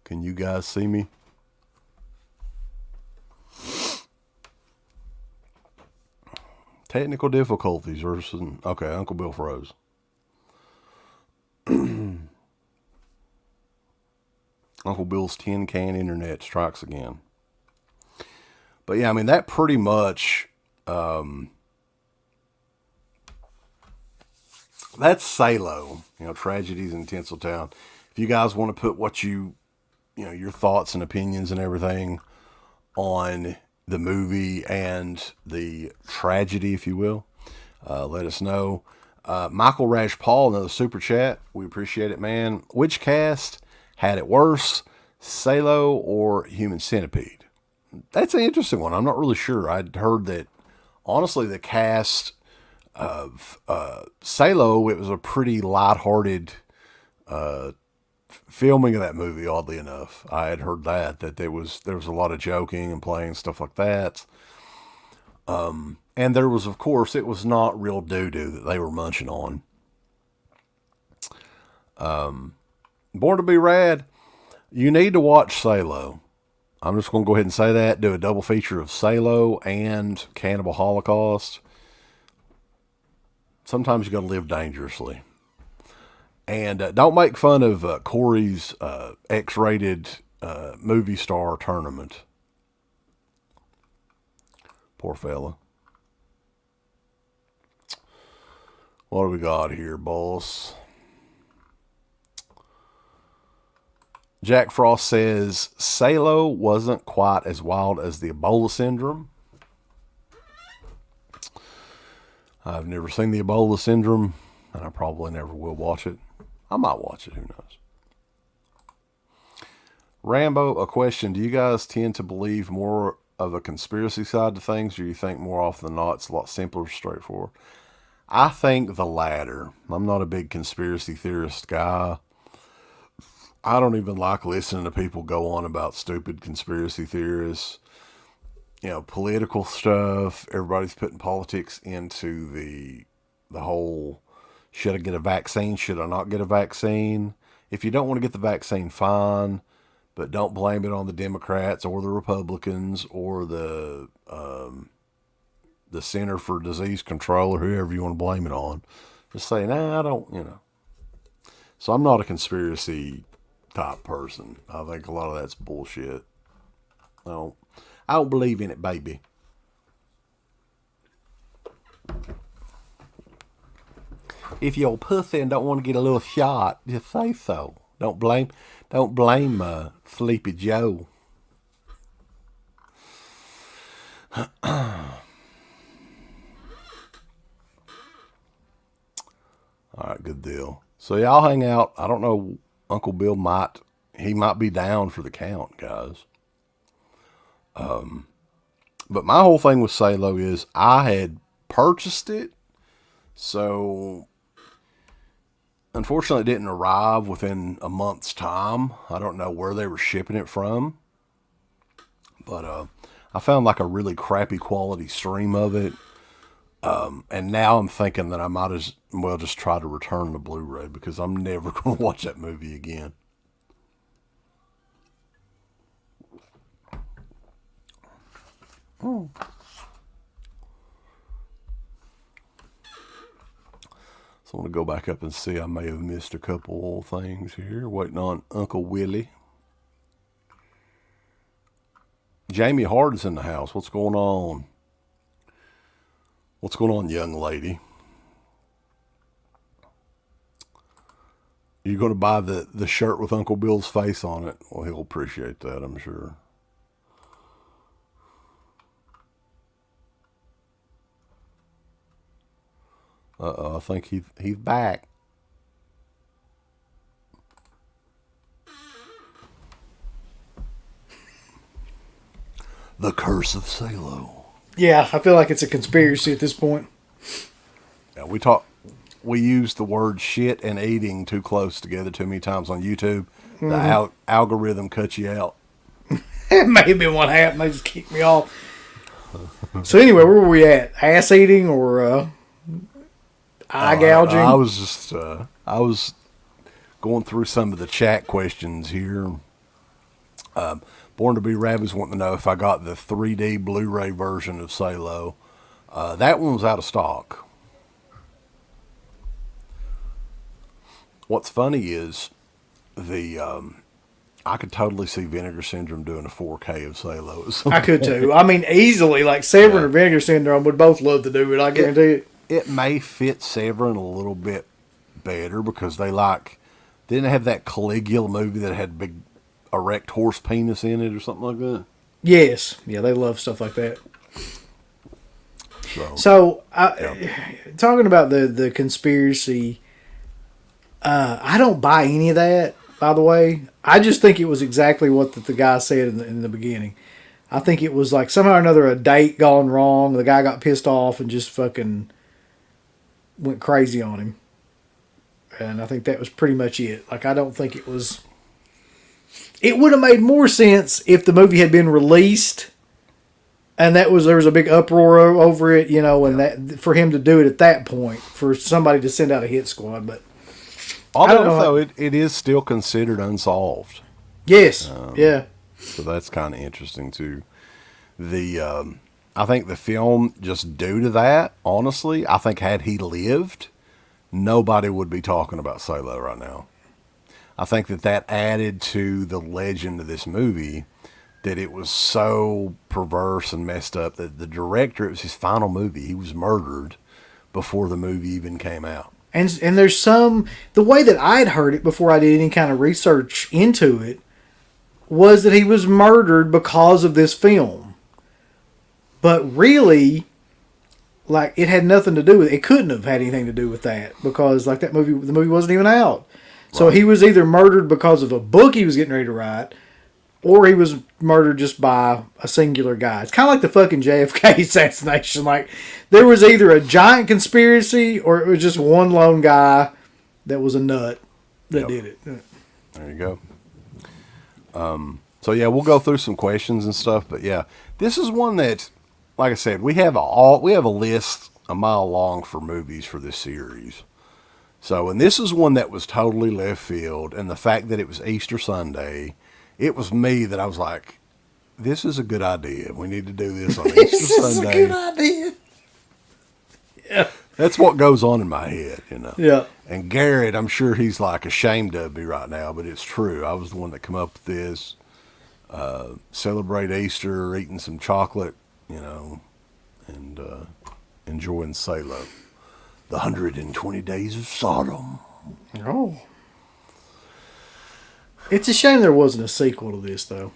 Can you guys see me? Technical difficulties versus... Okay, Uncle Bill froze. Uncle Bill's tin can internet strikes again. But yeah, I mean, that pretty much, that's Salò, Tragedies in Tinseltown. If you guys want to put what your thoughts and opinions and everything on the movie and the tragedy, if you will, let us know. Michael Rash Paul, another super chat. We appreciate it, man. Which cast had it worse, Salò or Human Centipede? That's an interesting one. I'm not really sure. I'd heard that, honestly, the cast of Salò, it was a pretty lighthearted filming of that movie, oddly enough. I had heard that there was a lot of joking and playing, stuff like that. And there was, of course, it was not real doo-doo that they were munching on. Born to Be Rad, you need to watch Salò. I'm just going to go ahead and say that. Do a double feature of Salò and Cannibal Holocaust. Sometimes you got to live dangerously. And don't make fun of Corey's X-rated movie star tournament. Poor fella. What do we got here, boss? Jack Frost says, Salò wasn't quite as wild as the Ebola syndrome. I've never seen the Ebola syndrome, and I probably never will watch it. I might watch it, who knows. Rambo, a question. Do you guys tend to believe more of a conspiracy side to things, or do you think more often than not it's a lot simpler, straightforward? I think the latter. I'm not a big conspiracy theorist guy. I don't even like listening to people go on about stupid conspiracy theorists. Political stuff. Everybody's putting politics into the whole, should I get a vaccine? Should I not get a vaccine? If you don't want to get the vaccine, fine, but don't blame it on the Democrats or the Republicans or the Center for Disease Control or whoever you want to blame it on. Just say, nah, I don't, So I'm not a conspiracy type person. I think a lot of that's bullshit. I don't believe in it, baby. If you're a pussy and don't want to get a little shot, just say so. Don't blame Sleepy Joe. All right, good deal. So y'all hang out. I don't know. Uncle Bill might be down for the count, guys. But my whole thing with Salò is I had purchased it, so unfortunately it didn't arrive within a month's time. I don't know where they were shipping it from, but I found like a really crappy quality stream of it. And now I'm thinking that I might as well just try to return the Blu-ray because I'm never going to watch that movie again. So I want to go back up and see. I may have missed a couple things here. Waiting on Uncle Willie. Jamie Hart is in the house. What's going on? What's going on, young lady? You going to buy the shirt with Uncle Bill's face on it? Well, he'll appreciate that, I'm sure. I think he's back. The Curse of Salò. Yeah, I feel like it's a conspiracy at this point. Yeah, we used the word shit and eating too close together too many times on YouTube. Mm-hmm. The algorithm cuts you out. It may have been what happened. They just kicked me off. So anyway, where were we at? Ass eating or eye gouging? I was going through some of the chat questions here. Born to Be Rabbids wanting to know if I got the 3D Blu-ray version of Salò. That one was out of stock. what's funny is I could totally see Vinegar Syndrome doing a 4K of Salò. I could too. I mean, easily, like Severin or Vinegar Syndrome would both love to do it. I guarantee it. It may fit Severin a little bit better because they didn't have that Caligula movie that had big erect horse penis in it or something like that. Yes. Yeah, they love stuff like that. So talking about the conspiracy, I don't buy any of that, by the way. I just think it was exactly what the guy said in the beginning. I think it was like somehow or another a date gone wrong. The guy got pissed off and just fucking went crazy on him. And I think that was pretty much it. Like, I don't think it was... It would have made more sense if the movie had been released and there was a big uproar over it, you know, and that for him to do it at that point, for somebody to send out a hit squad. But although it is still considered unsolved. Yes. Yeah. So that's kind of interesting too. I think the film, just due to that, honestly, I think had he lived, nobody would be talking about Salò right now. I think that added to the legend of this movie, that it was so perverse and messed up that the director, it was his final movie. He was murdered before the movie even came out. And there's the way that I'd heard it before I did any kind of research into it was that he was murdered because of this film. But really, like, it had nothing to do with it. It couldn't have had anything to do with that because, like, the movie wasn't even out. So he was either murdered because of a book he was getting ready to write, or he was murdered just by a singular guy. It's kind of like the fucking JFK assassination. Like, there was either a giant conspiracy or it was just one lone guy that was a nut that did it. There you go. So, yeah, we'll go through some questions and stuff. But, yeah, this is one that, like I said, we have a list a mile long for movies for this series. So, and this is one that was totally left field. And the fact that it was Easter Sunday, it was me that I was like, this is a good idea. We need to do this on Easter Sunday. This is a good idea. Yeah. That's what goes on in my head, you know. Yeah. And Garrett, I'm sure he's like ashamed of me right now, but it's true. I was the one that come up with this. Celebrate Easter, eating some chocolate, you know, and enjoying Salò. The 120 Days of Sodom. Oh. It's a shame there wasn't a sequel to this, though.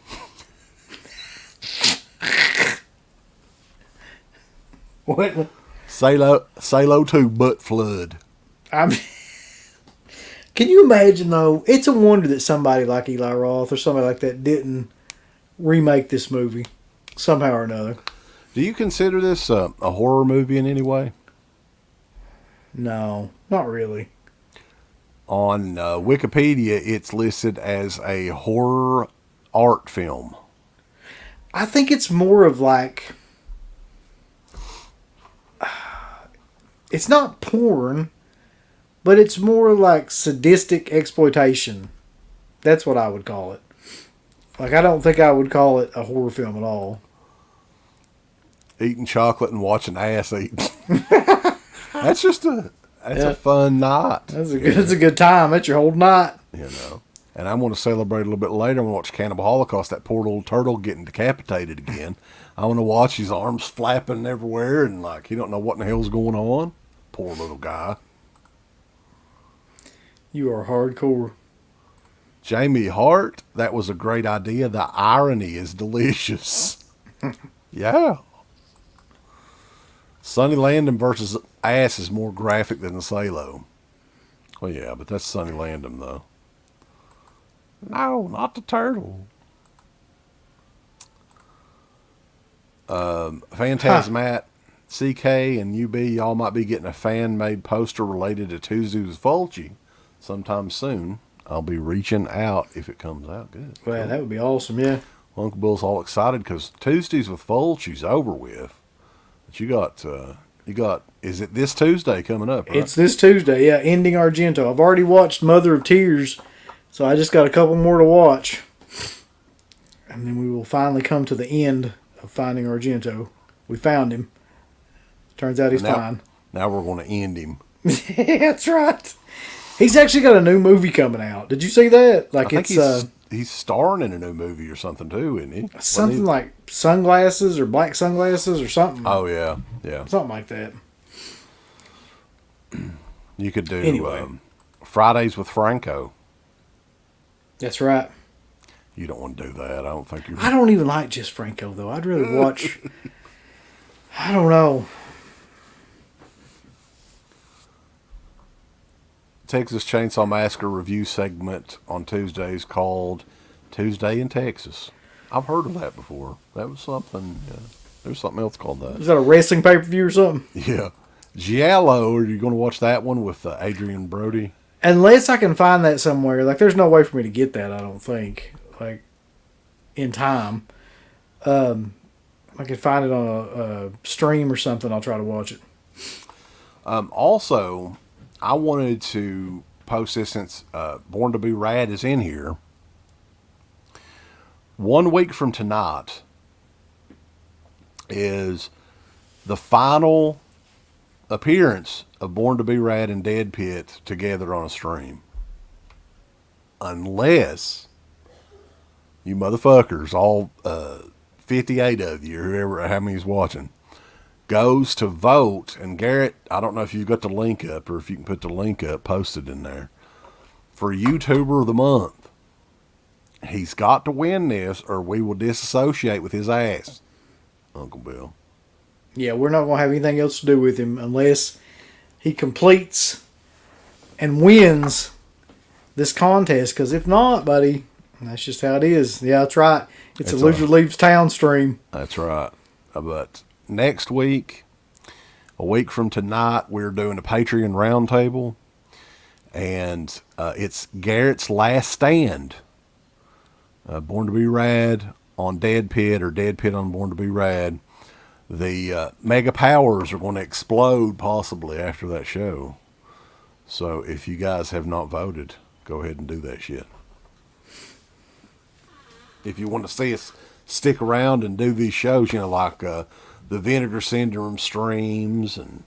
What? Salò 2 Butt Flood. I mean, can you imagine, though? It's a wonder that somebody like Eli Roth or somebody like that didn't remake this movie somehow or another. Do you consider this a horror movie in any way? No, not really. On Wikipedia, it's listed as a horror art film. I think it's more of like... It's not porn, but it's more like sadistic exploitation. That's what I would call it. Like, I don't think I would call it a horror film at all. Eating chocolate and watching ass eat. That's just a fun night. That's a good time. That's your whole night. You know. And I'm going to celebrate a little bit later. I'm going to watch Cannibal Holocaust, that poor little turtle getting decapitated again. I want to watch his arms flapping everywhere and like he don't know what in the hell's going on. Poor little guy. You are hardcore. Jamie Hart, that was a great idea. The irony is delicious. Yeah. Sonny Landham versus ass is more graphic than the Salò. Well, yeah, but that's Sonny Landham, though. No, not the turtle. Phantasmat, CK, and UB, y'all might be getting a fan-made poster related to Tuesdays with Fulci sometime soon. I'll be reaching out if it comes out good. Well, that would be awesome, yeah. Uncle Bill's all excited because Tuesdays with Fulci's over with. But you got, is it this Tuesday coming up, right? It's this Tuesday, yeah, Ending Argento. I've already watched Mother of Tears, so I just got a couple more to watch. And then we will finally come to the end of Finding Argento. We found him. Turns out he's fine. Now we're going to end him. That's right. He's actually got a new movie coming out. Did you see that? Like, I think he's starring in a new movie or something too, isn't he? something like sunglasses or black sunglasses or something. Oh yeah, yeah. Something like that. You could do Anyway. Fridays with Franco. That's right. You don't want to do that. I don't think you. I don't even like Just Franco though. I'd rather watch. I don't know. Texas Chainsaw Massacre review segment on Tuesdays called Tuesday in Texas. I've heard of that before. That was something. There's something else called that. Is that a wrestling pay-per-view or something? Yeah. Giallo, are you going to watch that one with Adrian Brody? Unless I can find that somewhere. Like, there's no way for me to get that, I don't think. Like, in time. I can find it on a stream or something. I'll try to watch it. Also, I wanted to post this since Born to Be Rad is in here. 1 week from tonight is the final appearance of Born to Be Rad and DEADPIT together on a stream. Unless you motherfuckers, all 58 of you, whoever, how many's watching, goes to vote. And Garrett, I don't know if you've got the link up or if you can put the link up, posted in there, for YouTuber of the Month. He's got to win this or we will disassociate with his ass, Uncle Bill. Yeah, we're not going to have anything else to do with him unless he completes and wins this contest. Because if not, buddy, that's just how it is. Yeah, that's right. It's a loser leaves town stream. That's right. But next week, a week from tonight, we're doing a Patreon roundtable. And it's Garrett's last stand. Born to Be Rad on DEADPIT or DEADPIT on Born to Be Rad. The mega powers are going to explode possibly after that show. So if you guys have not voted, go ahead and do that shit. If you want to see us stick around and do these shows, like the Vinegar Syndrome streams and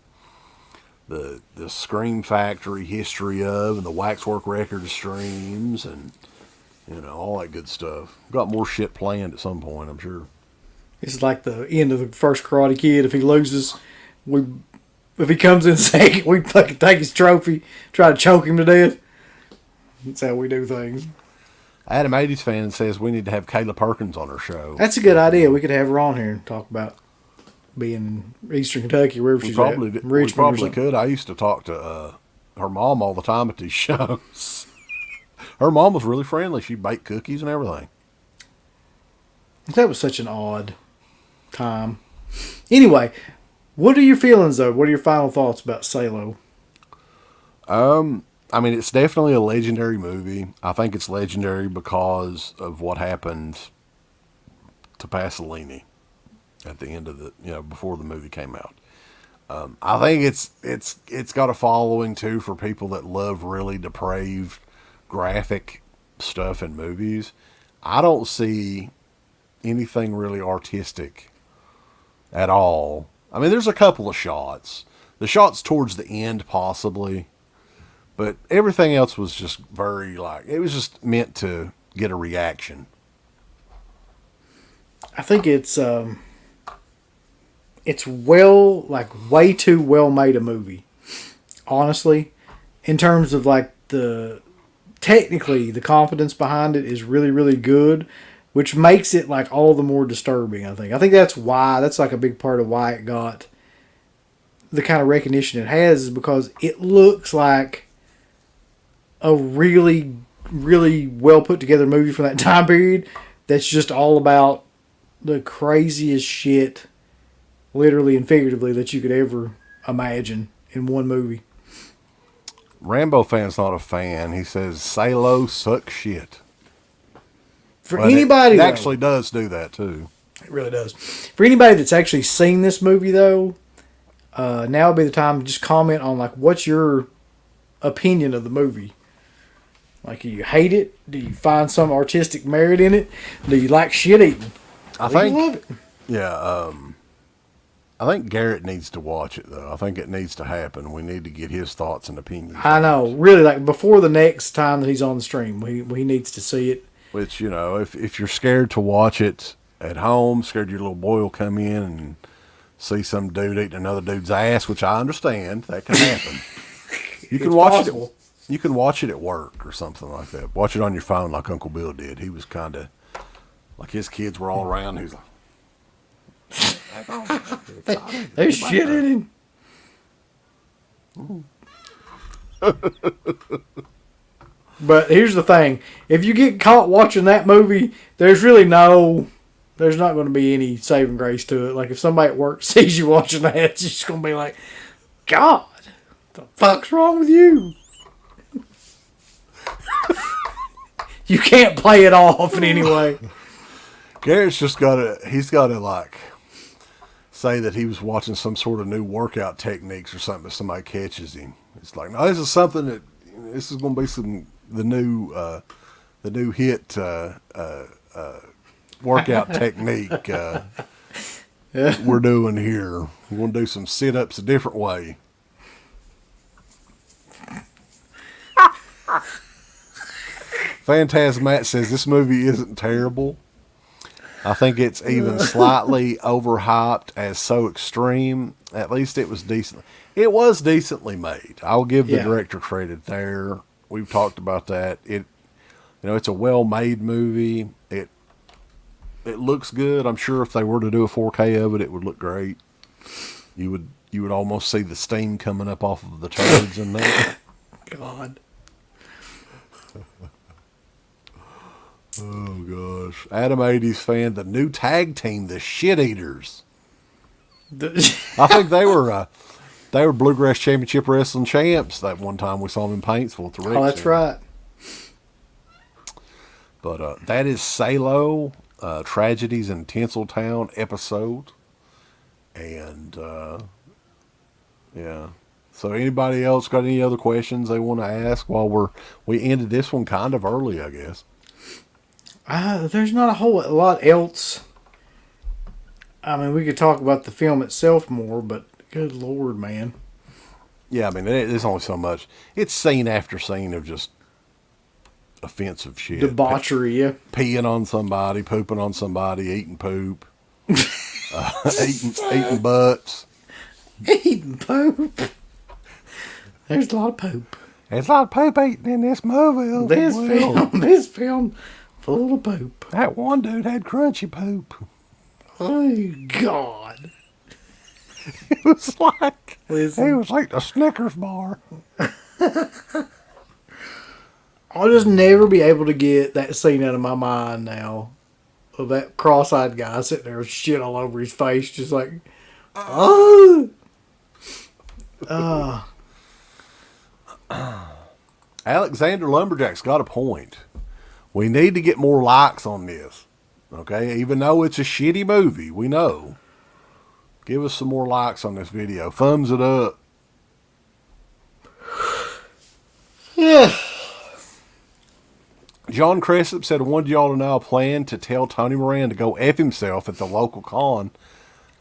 the Scream Factory history of and the Waxwork Records streams and all that good stuff. Got more shit planned at some point, I'm sure. It's like the end of the first Karate Kid. If he loses, if he comes in second, we fucking take his trophy, try to choke him to death. That's how we do things. Adam 80s fan says we need to have Kayla Perkins on our show. That's a good idea. We could have her on here and talk about being in Eastern Kentucky, wherever she's at. We probably could. I used to talk to her mom all the time at these shows. Her mom was really friendly. She'd bake cookies and everything. That was such an odd time. Anyway, what are your feelings, though? What are your final thoughts about Salò? I mean, it's definitely a legendary movie. I think it's legendary because of what happened to Pasolini at the end of before the movie came out. I think it's got a following too for people that love really depraved graphic stuff in movies. I don't see anything really artistic at all. I mean, there's a couple of shots. The shots towards the end possibly, but everything else was just very it was just meant to get a reaction. I think it's way too well made a movie. Honestly, in terms of technically the confidence behind it is really, really good, which makes it all the more disturbing, I think. I think that's a big part of why it got the kind of recognition it has, is because it looks like a really, really well put together movie from that time period that's just all about the craziest shit, literally and figuratively, that you could ever imagine in one movie. Rambo fan's not a fan. He says Salò sucks shit. For anybody, it actually does do that too. It really does. For anybody that's actually seen this movie, though, now would be the time to just comment on what's your opinion of the movie. Do you hate it? Do you find some artistic merit in it? Do you like shit eating? I think love it. Yeah, I think Garrett needs to watch it, though. I think it needs to happen. We need to get his thoughts and opinions. I know. Really, like, before the next time that he's on the stream, he needs to see it. Which, you know, if you're scared to watch it at home, scared your little boy will come in and see some dude eating another dude's ass, which I understand. That can happen. You can watch it. You can watch it at work or something like that. Watch it on your phone like Uncle Bill did. He was kind of, like his kids were all around. He was like, there's shit in him. But here's the thing: if you get caught watching that movie, there's not going to be any saving grace to it. Like if somebody at work sees you watching that, it's just going to be like, God, the fuck's wrong with you? You can't play it off in any way. Garrett's just he's got to like say that he was watching some sort of new workout techniques or something if somebody catches him. It's like, no, this is something this is going to be the new hit workout technique we're doing here. We're going to do some sit-ups a different way. Phantasmat says this movie isn't terrible. I think it's even slightly overhyped as so extreme. At least it was decent. It was decently made. I'll give the director credit there. We've talked about that. It's a well-made movie. It looks good. I'm sure if they were to do a 4K of it, it would look great. You would almost see the steam coming up off of the turds in there. God. Oh gosh, Adam 80s fan, the new tag team, the Shit Eaters. I think they were Bluegrass Championship Wrestling champs that one time we saw them in Paintsville at the Rick. Oh, that's right. But that is Salò, Tragedies in Tinseltown episode, and yeah. So anybody else got any other questions they want to ask while we ended this one kind of early, I guess. There's not a whole lot else. I mean, we could talk about the film itself more, but good Lord, man. Yeah, I mean, there's only so much. It's scene after scene of just offensive shit. Debauchery, yeah. Peeing on somebody, pooping on somebody, eating poop, eating butts. Eating poop. There's a lot of poop. There's a lot of poop eating in this movie. This film, full of poop. That one dude had crunchy poop. Oh, God. It was like the Snickers bar. I'll just never be able to get that scene out of my mind now of that cross-eyed guy sitting there with shit all over his face, just like, oh. Alexander Lumberjack's got a point. We need to get more likes on this. Okay? Even though it's a shitty movie, we know. Give us some more likes on this video. Thumbs it up. Yeah. John Cressup said, I wanted y'all to know I planned to tell Tony Moran to go F himself at the local con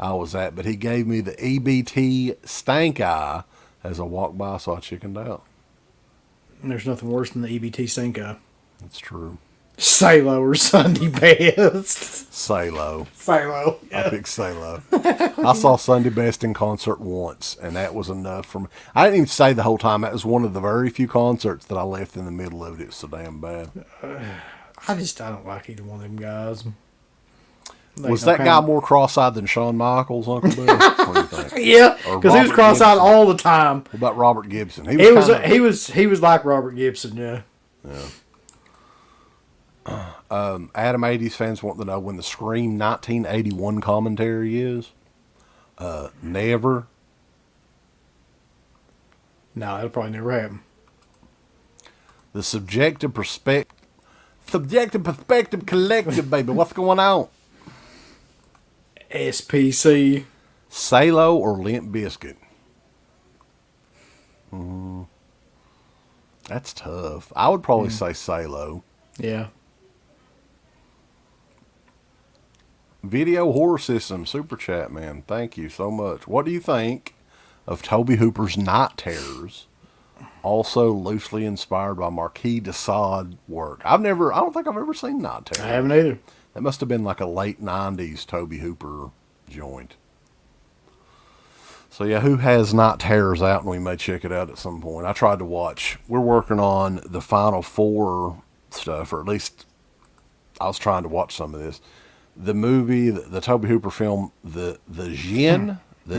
I was at, but he gave me the EBT stank eye as I walked by, so I chickened out. There's nothing worse than the EBT stink eye. That's true. Salò or Sunday Best. Salò. Salò. Yeah. I picked Salò. I saw Sunday Best in concert once, and that was enough for me. I didn't even stay the whole time. That was one of the very few concerts that I left in the middle of it. It was so damn bad. I don't like either one of them guys. Was that guy more cross-eyed than Shawn Michaels, Uncle Bill? What do you think? Yeah, because he was cross-eyed all the time. What about Robert Gibson? He was like Robert Gibson, yeah. Yeah. Adam 80s fans want to know when the Scream 1981 commentary is. Never. No, that'll probably never happen. The subjective perspective collective, baby. What's going on? SPC. Salò or Limp Bizkit? That's tough. I would probably say Salò. Yeah. Video Horror System Super Chat, man. Thank you so much. What do you think of Tobe Hooper's Night Terrors? Also loosely inspired by Marquis de Sade work. I don't think I've ever seen Night Terrors. I haven't either. That must have been like a late 90s Tobe Hooper joint. So yeah, who has Night Terrors out, and we may check it out at some point. I tried to watch. We're working on the final 4 stuff, or at least I was trying to watch some of this. The movie, the Tobe Hooper film, the Jinn, the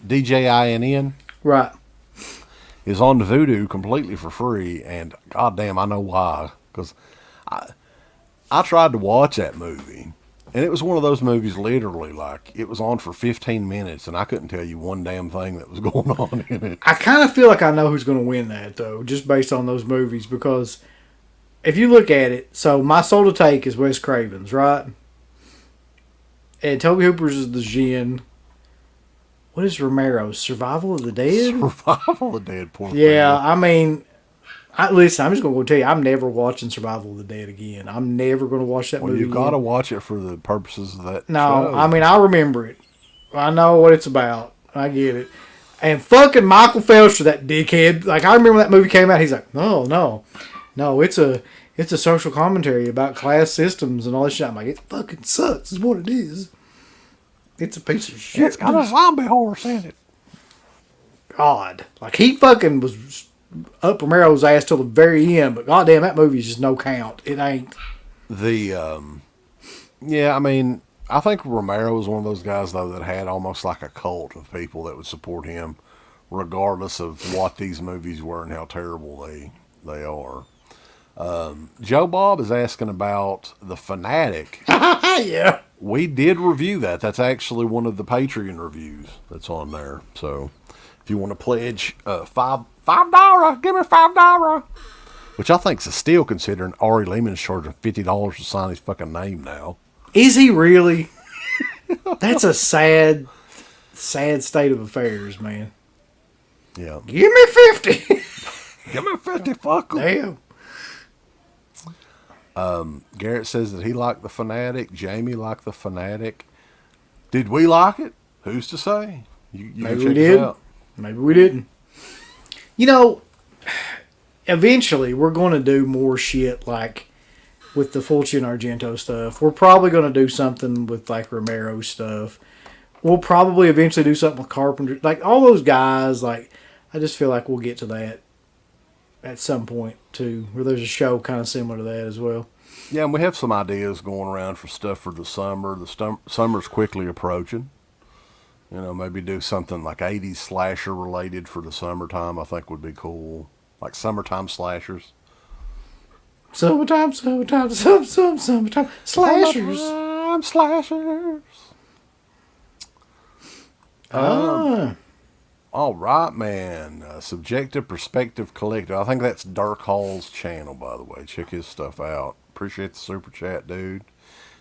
DJINN, Right. is on the Vudu completely for free, and goddamn, I know why. Because I tried to watch that movie, and it was one of those movies, literally, like, it was on for 15 minutes, and I couldn't tell you one damn thing that was going on in it. I kind of feel like I know who's going to win that, though, just based on those movies, because if you look at it, so My Soul to Take is Wes Craven's, right? And Tobe Hooper's is The Jinn. What is Romero's? Survival of the Dead? Survival of the Dead, poor Yeah, thing. I mean, listen, I'm just going to go tell you, I'm never watching Survival of the Dead again. I'm never going to watch that movie You've got to again. watch it for the purposes of that No, show. I mean, I remember it. I know what it's about. I get it. And fucking Michael Phelps, that dickhead. Like, I remember that movie came out. He's like, no, it's a social commentary about class systems and all this shit. I'm like, it fucking sucks. Is what it is. It's a piece of shit. It's got a zombie horse in it. God, like he fucking was up Romero's ass till the very end. But goddamn, that movie is just no count. It ain't. Yeah, I mean, I think Romero was one of those guys, though, that had almost like a cult of people that would support him, regardless of what these movies were and how terrible they are. Joe Bob is asking about the Fanatic. Yeah. We did review that. That's actually one of the Patreon reviews that's on there. So if you want to pledge $5, give me $5. Which I think is a steal, considering Ari Lehman's charging $50 to sign his fucking name now. Is he really? That's a sad state of affairs, man. Yeah. Give me 50. Give me 50, fuck 'em. Damn. Garrett says that he liked the Fanatic. Jamie liked the Fanatic. Did we like it? Who's to say? You Maybe check we us did. out. Maybe we didn't. You know, eventually we're going to do more shit like with the Fulci and Argento stuff. We're probably going to do something with like Romero stuff. We'll probably eventually do something with Carpenter. Like all those guys, like I just feel like we'll get to that at some point too, where there's a show kind of similar to that as well. Yeah, and we have some ideas going around for stuff for the summer. The summer's quickly approaching. You know, maybe do something like 80s slasher related for the summertime, I think would be cool. Like summertime slashers. Summertime, summertime, summertime, slashers. Summertime slashers. All right, man. Subjective Perspective Collective. I think that's Dark Hall's channel, by the way. Check his stuff out. Appreciate the super chat, dude.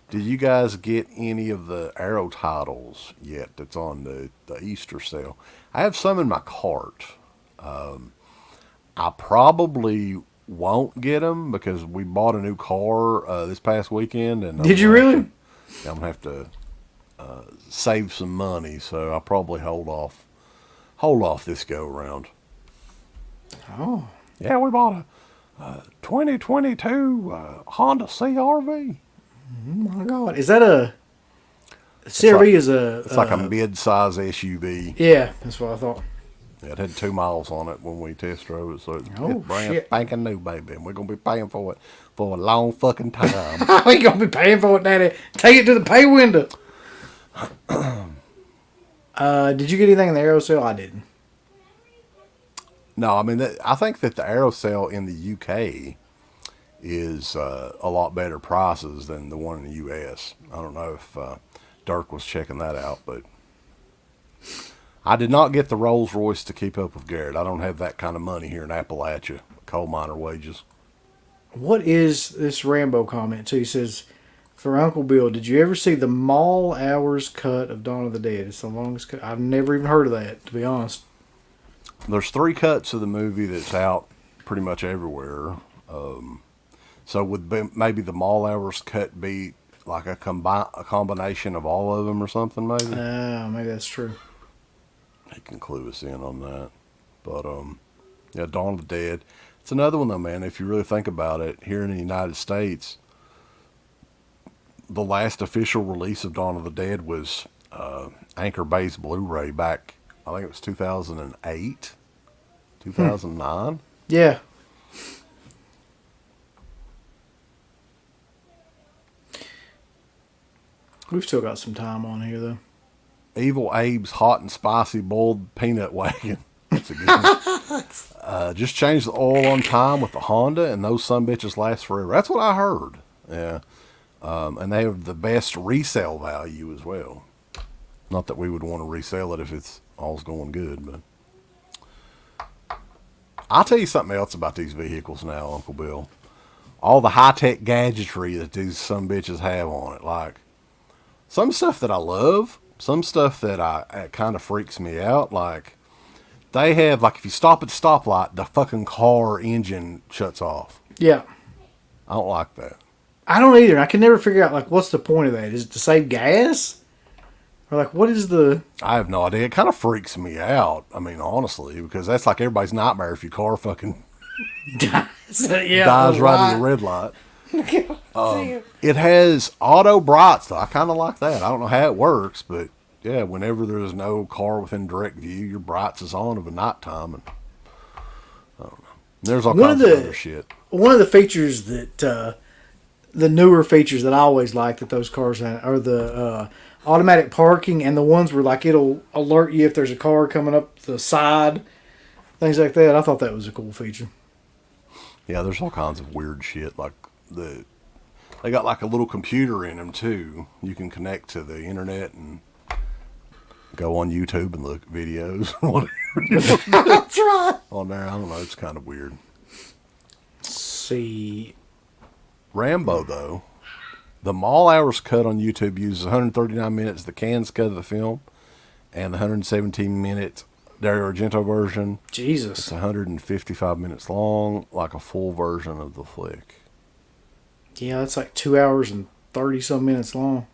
Did you guys get any of the Arrow titles yet that's on the Easter sale? I have some in my cart. I probably won't get them because we bought a new car this past weekend. And Did you really? I'm going to have to save some money, so I'll probably hold off this go around. Oh. Yeah, we bought a 2022 Honda CRV. Oh my God. Is that a CRV is a It's like a mid-size SUV. Yeah, that's what I thought. Yeah, it had 2 miles on it when we test drove it, so it's brand shit. spanking new, baby. And we're going to be paying for it for a long fucking time. We gonna be paying for it, Daddy. Take it to the pay window. Did you get anything in the Arrow sale? I didn't. No, I mean, I think that the Arrow sale in the UK is a lot better prices than the one in the US. I don't know if Dirk was checking that out, but I did not get the Rolls Royce to keep up with Garrett. I don't have that kind of money here in Appalachia, coal miner wages. What is this Rambo comment too? He says, for Uncle Bill, did you ever see the Mall Hours cut of Dawn of the Dead? It's the longest cut. I've never even heard of that, to be honest. There's 3 cuts of the movie that's out pretty much everywhere. So would maybe the Mall Hours cut be like a combination of all of them or something, maybe. Maybe that's true. He can clue us in on that. But, yeah, Dawn of the Dead. It's another one, though, man. If you really think about it, here in the United States, the last official release of Dawn of the Dead was Anchor Bay's Blu-ray back, I think it was 2008, 2009. Yeah. We've still got some time on here, though. Evil Abe's Hot and Spicy Boiled Peanut Wagon. That's a good one. Just change the oil on time with the Honda, and those sumbitches last forever. That's what I heard. Yeah. And they have the best resale value as well. Not that we would want to resell it if it's all's going good, but I'll tell you something else about these vehicles now, Uncle Bill. All the high-tech gadgetry that these sumbitches have on it. Like, some stuff that I love, some stuff that it kind of freaks me out. Like, they have, like, if you stop at the stoplight, the fucking car engine shuts off. Yeah. I don't like that. I don't either. I can never figure out, like, what's the point of that? Is it to save gas? Or, like, what is the... I have no idea. It kind of freaks me out. I mean, honestly, because that's like everybody's nightmare if your car fucking dies right at the red light. It has auto brights, though. I kind of like that. I don't know how it works, but yeah, whenever there's no car within direct view, your brights is on of a nighttime, and I don't know. There's all kinds of other shit. One of the features that the newer features that I always like that those cars have are the automatic parking, and the ones where like it'll alert you if there's a car coming up the side, things like that. I thought that was a cool feature. Yeah, there's all kinds of weird shit. Like they got like a little computer in them too. You can connect to the internet and go on YouTube and look at videos. That's right. On there, I don't know. It's kind of weird. Let's see. Rambo, though, the mall hours cut on YouTube uses 139 minutes, the cans cut of the film, and the 117-minute Dario Argento version. Jesus. It's 155 minutes long, like a full version of the flick. Yeah, that's like 2 hours and 30-some minutes long.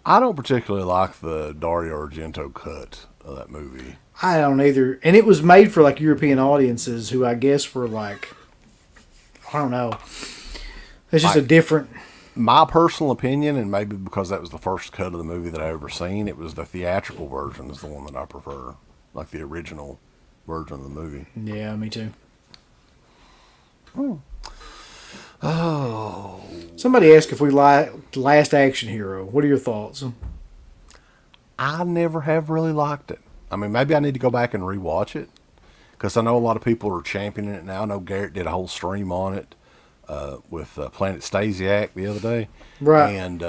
I don't particularly like the Dario Argento cut of that movie. I don't either. And it was made for like European audiences who I guess were like, I don't know. It's just a different... My personal opinion, and maybe because that was the first cut of the movie that I ever seen, it was the theatrical version is the one that I prefer. Like the original version of the movie. Yeah, me too. Oh. Somebody asked if we liked Last Action Hero. What are your thoughts? I never have really liked it. I mean, maybe I need to go back and rewatch it. Because I know a lot of people are championing it now. I know Garrett did a whole stream on it with Planet Stasiak the other day. Right. And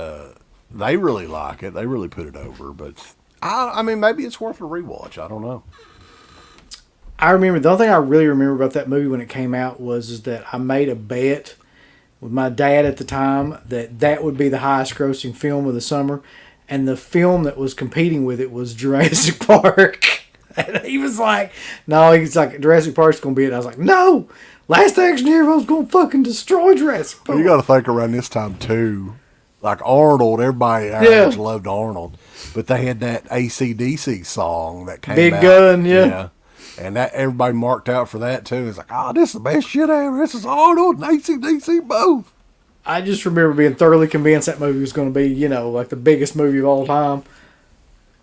they really like it. They really put it over. But, I mean, maybe it's worth a rewatch. I don't know. I remember, the only thing I really remember about that movie when it came out was that I made a bet with my dad at the time that would be the highest grossing film of the summer. And the film that was competing with it was Jurassic Park. And he was like, no, he's like, Jurassic Park's going to be it. I was like, no, Last Action Hero's going to fucking destroy Jurassic Park. Well, you got to think around this time, too. Like Arnold, everybody our age loved Arnold. But they had that AC/DC song that came out. Big Gun, yeah. And that everybody marked out for that, too. It's like, oh, this is the best shit ever. This is Arnold and AC/DC both. I just remember being thoroughly convinced that movie was going to be, you know, like the biggest movie of all time.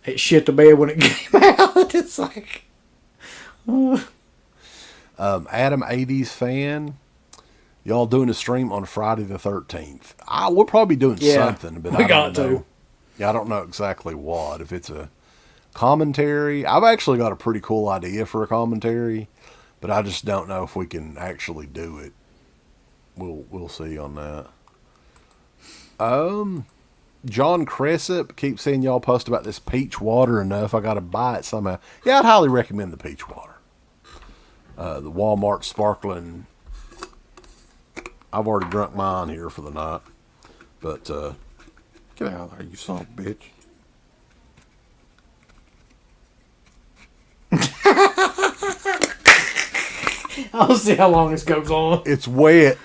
It shit the bed when it came out. It's like... Adam 80s fan, y'all doing a stream on Friday the 13th. We'll probably be doing something, but I don't know. Yeah, I don't know exactly what. If it's a commentary, I've actually got a pretty cool idea for a commentary, but I just don't know if we can actually do it. We'll see on that. John Cressup keeps saying y'all post about this peach water enough. I got to buy it somehow. Yeah, I'd highly recommend the peach water. The Walmart sparkling. I've already drunk mine here for the night. But, get out of there, you son of a bitch. I'll see how long this goes on. It's wet.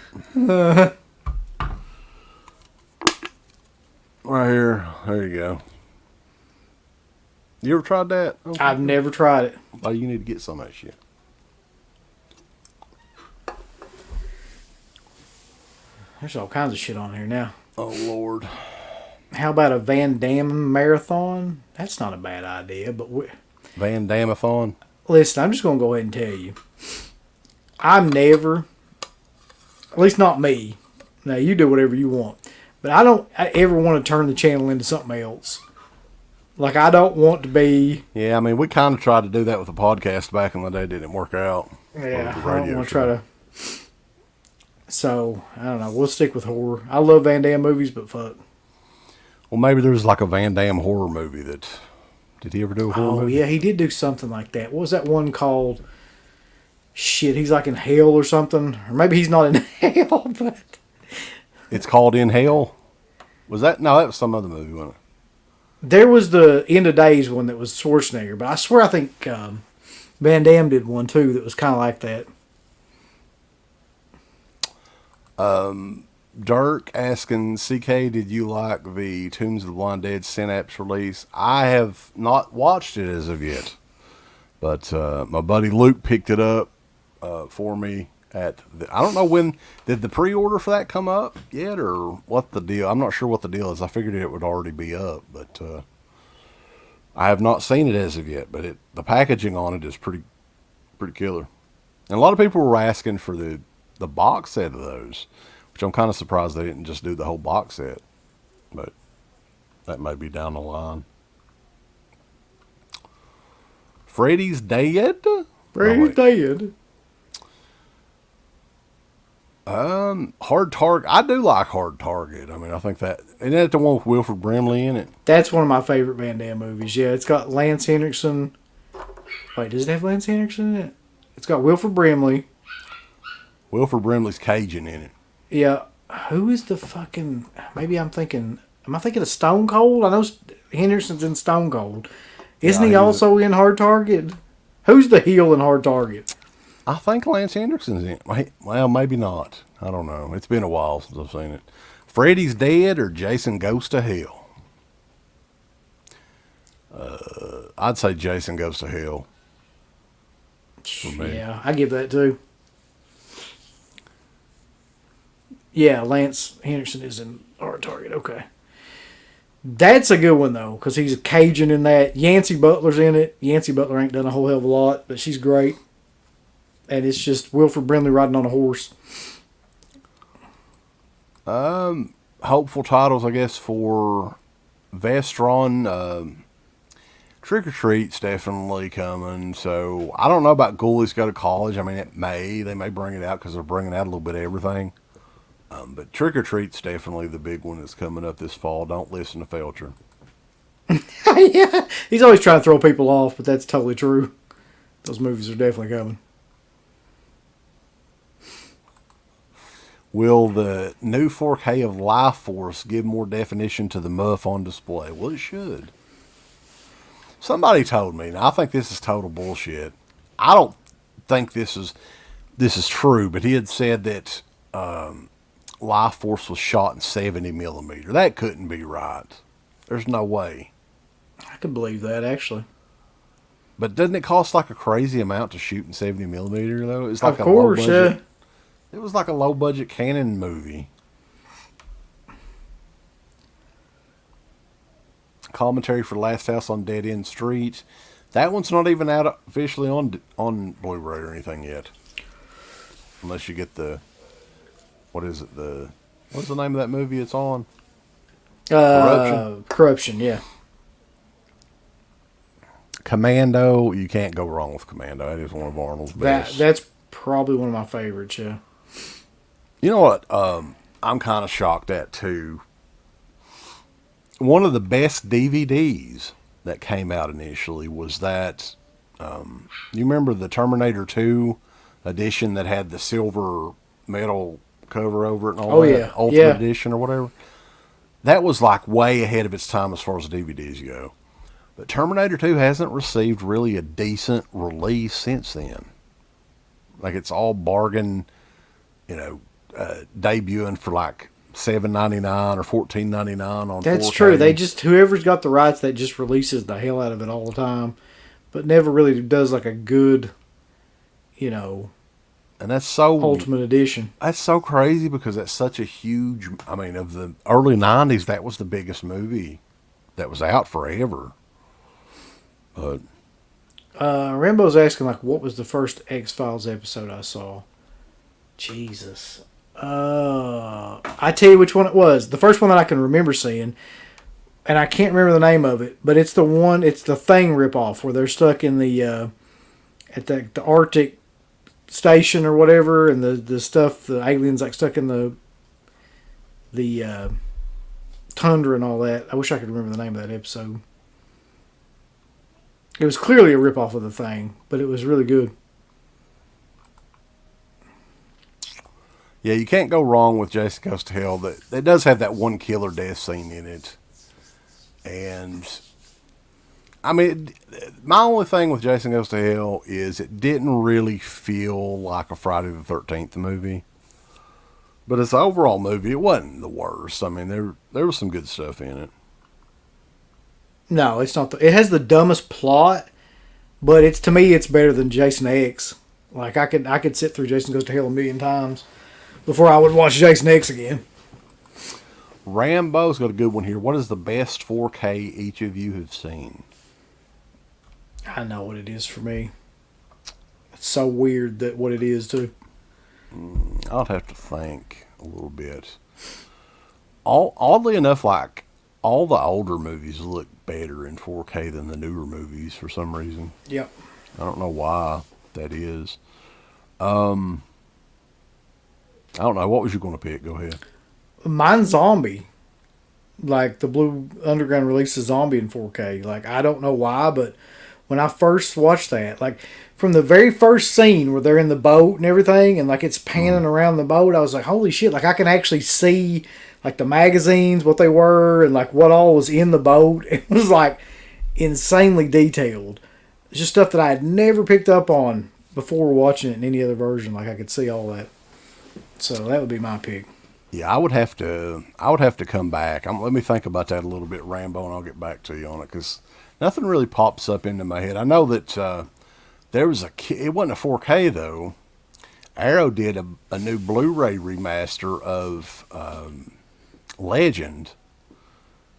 There you go. You ever tried that? Okay. I've never tried it. Oh, you need to get some of that shit. There's all kinds of shit on here now. Oh, Lord. How about a Van Damme marathon? That's not a bad idea, but Van Damme-a-thon? listen, I'm just going to go ahead and tell you. I'm never, at least not me. Now, you do whatever you want. But I don't ever want to turn the channel into something else. Like, I don't want to be... Yeah, I mean, we kind of tried to do that with the podcast back in the day. Didn't work out. Yeah, I don't want to try to... So, I don't know. We'll stick with horror. I love Van Damme movies, but fuck. Well, maybe there's like a Van Damme horror movie that... Did he ever do a horror movie? Oh, yeah, he did do something like that. What was that one called? Shit, he's like in hell or something. Or maybe he's not in hell, but... It's called In Hell? Was that... No, that was some other movie, wasn't it? There was the End of Days one that was Schwarzenegger, but I swear I think Van Damme did one too that was kind of like that. Dirk asking, CK, did you like the Tombs of the Blind Dead Synapse release? I have not watched it as of yet, but my buddy Luke picked it up for me at I don't know when. Did the pre-order for that come up yet, or what the deal? I'm not sure what the deal is. I figured it would already be up, but I have not seen it as of yet. But the packaging on it is pretty killer. And a lot of people were asking for the box set of those, which I'm kind of surprised they didn't just do the whole box set. But that may be down the line. Freddy's Dead? Freddy's Dead. Hard Target. I do like Hard Target. I mean, I think that... Isn't that the one with Wilford Brimley in it? That's one of my favorite Van Damme movies. Yeah, it's got Lance Henriksen. Wait, does it have Lance Henriksen in it? It's got Wilford Brimley. Wilford Brimley's Cajun in it. Yeah. Who is the fucking... Maybe I'm thinking... Am I thinking of Stone Cold? I know Henderson's in Stone Cold. Isn't he also in Hard Target? Who's the heel in Hard Target? I think Lance Henriksen's in it. Well, maybe not. I don't know. It's been a while since I've seen it. Freddy's Dead or Jason Goes to Hell? I'd say Jason Goes to Hell. For me. Yeah, I give that too. Yeah, Lance Henriksen is in Hard Target. Okay. That's a good one, though, because he's a Cajun in that. Yancey Butler's in it. Yancey Butler ain't done a whole hell of a lot, but she's great. And it's just Wilford Brimley riding on a horse. Hopeful titles, I guess, for Vestron. Trick or Treat's definitely coming. So I don't know about Ghoulies Go to College. I mean, they may bring it out because they're bringing out a little bit of everything. But Trick or Treat's definitely the big one that's coming up this fall. Don't listen to Felcher. Yeah, he's always trying to throw people off, but that's totally true. Those movies are definitely coming. Will the new 4K of Life Force give more definition to the muff on display? Well, it should. Somebody told me, and I think this is total bullshit. I don't think this is true, but he had said that Life Force was shot in 70 millimeter. That couldn't be right. There's no way. I could believe that, actually. But doesn't it cost like a crazy amount to shoot in 70 millimeter though? It's like of course, yeah. It was like a low budget Canon movie. Commentary for Last House on Dead End Street. That one's not even out officially on Blu-ray or anything yet. Unless you get the... What is it? What's the name of that movie it's on? Corruption, yeah. Commando. You can't go wrong with Commando. That is one of Arnold's best. That's probably one of my favorites, yeah. You know what? I'm kind of shocked at too. One of the best DVDs that came out initially was that. You remember the Terminator 2 edition that had the silver metal cover over it and all that? Yeah. Ultimate edition or whatever. That was like way ahead of its time as far as DVDs go. But Terminator 2 hasn't received really a decent release since then. Like it's all bargain, debuting for like $7.99 or $14.99 on 4K. That's true. They just, whoever's got the rights, that just releases the hell out of it all the time, but never really does like a good, and that's so Ultimate Edition. That's so crazy because that's such a huge. I mean, of the early '90s, that was the biggest movie that was out forever. But Rambo's asking like, what was the first X-Files episode I saw? Jesus. I tell you which one it was. The first one that I can remember seeing, and I can't remember the name of it, but it's the one. It's the Thing ripoff where they're stuck in the at the Arctic station or whatever, and the stuff, the aliens like stuck in the tundra and all that. I wish I could remember the name of that episode. It was clearly a ripoff of The Thing, but it was really good. yeah, you can't go wrong with Jason Goes to Hell. That it does have that one killer death scene in it, and I mean, my only thing with Jason Goes to Hell is it didn't really feel like a Friday the 13th movie. But as an overall movie, it wasn't the worst. I mean, there was some good stuff in it. No, it's not. It has the dumbest plot, but to me, it's better than Jason X. Like I could sit through Jason Goes to Hell a million times before I would watch Jason X again. Rambo's got a good one here. What is the best 4K each of you have seen? I know what it is for me. It's so weird that what it is too. I'll have to think a little bit. Oddly enough, like all the older movies look better in 4K than the newer movies for some reason. Yep. I don't know why that is. I don't know. What was you going to pick? Go ahead. Mine's Zombie. Like the Blue Underground released a Zombie in 4K. Like I don't know why, but when I first watched that, like from the very first scene where they're in the boat and everything, and like it's panning around the boat, I was like, holy shit! Like I can actually see like the magazines, what they were, and like what all was in the boat. It was like insanely detailed. It's just stuff that I had never picked up on before watching it in any other version. Like I could see all that. So that would be my pick. Yeah, I would have to come back. Let me think about that a little bit, Rambo, and I'll get back to you on it because nothing really pops up into my head. I know that there was it wasn't a 4K though. Arrow did a new Blu-ray remaster of Legend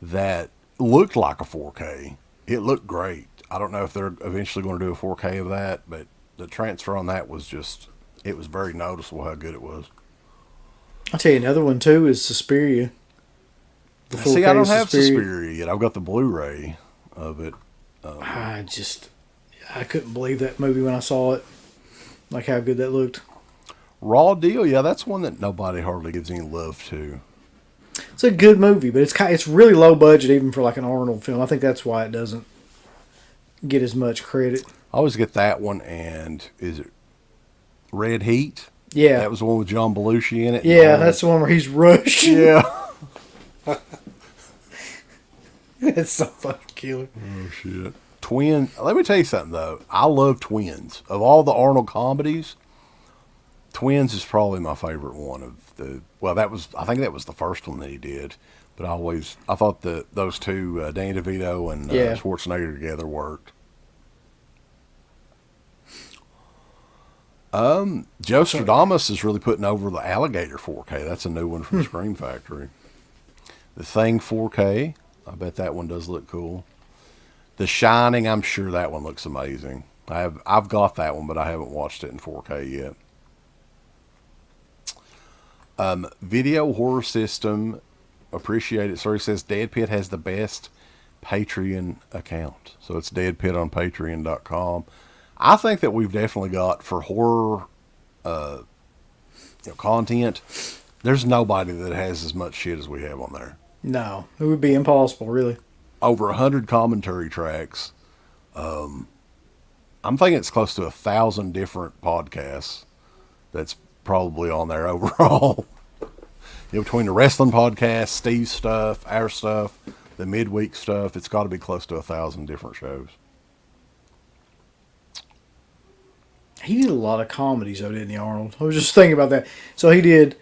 that looked like a 4K. It looked great. I don't know if they're eventually going to do a 4K of that, but the transfer on that was it was very noticeable how good it was. I'll tell you another one too is Suspiria. See, I don't have Suspiria yet. I've got the Blu-ray of it. I couldn't believe that movie when I saw it. Like how good that looked. Raw Deal, yeah, that's one that nobody hardly gives any love to. It's a good movie, but it's really low budget even for like an Arnold film. I think that's why it doesn't get as much credit. I always get that one, and is it Red Heat? Yeah. That was the one with John Belushi in it. Yeah, that's the one where he's rushed. Yeah. It's so fucking killer. Oh, shit. Let me tell you something, though. I love Twins. Of all the Arnold comedies, Twins is probably my favorite one of the... Well, I think that was the first one that he did. But I thought those two, Danny DeVito and Schwarzenegger together worked. Joe Stradamus is really putting over the Alligator 4K. That's a new one from Scream Factory. The Thing 4K. I bet that one does look cool. The Shining, I'm sure that one looks amazing. I've got that one, but I haven't watched it in 4K yet. Video Horror System, appreciate it. Sorry, says DEADPIT has the best Patreon account. So it's DEADPIT on Patreon.com. I think that we've definitely got for horror content. There's nobody that has as much shit as we have on there. No, it would be impossible, really. Over 100 commentary tracks. I'm thinking it's close to 1,000 different podcasts. That's probably on there overall. Between the wrestling podcast, Steve's stuff, our stuff, the midweek stuff, it's got to be close to 1,000 different shows. He did a lot of comedies, though, didn't he, Arnold? I was just thinking about that. So he did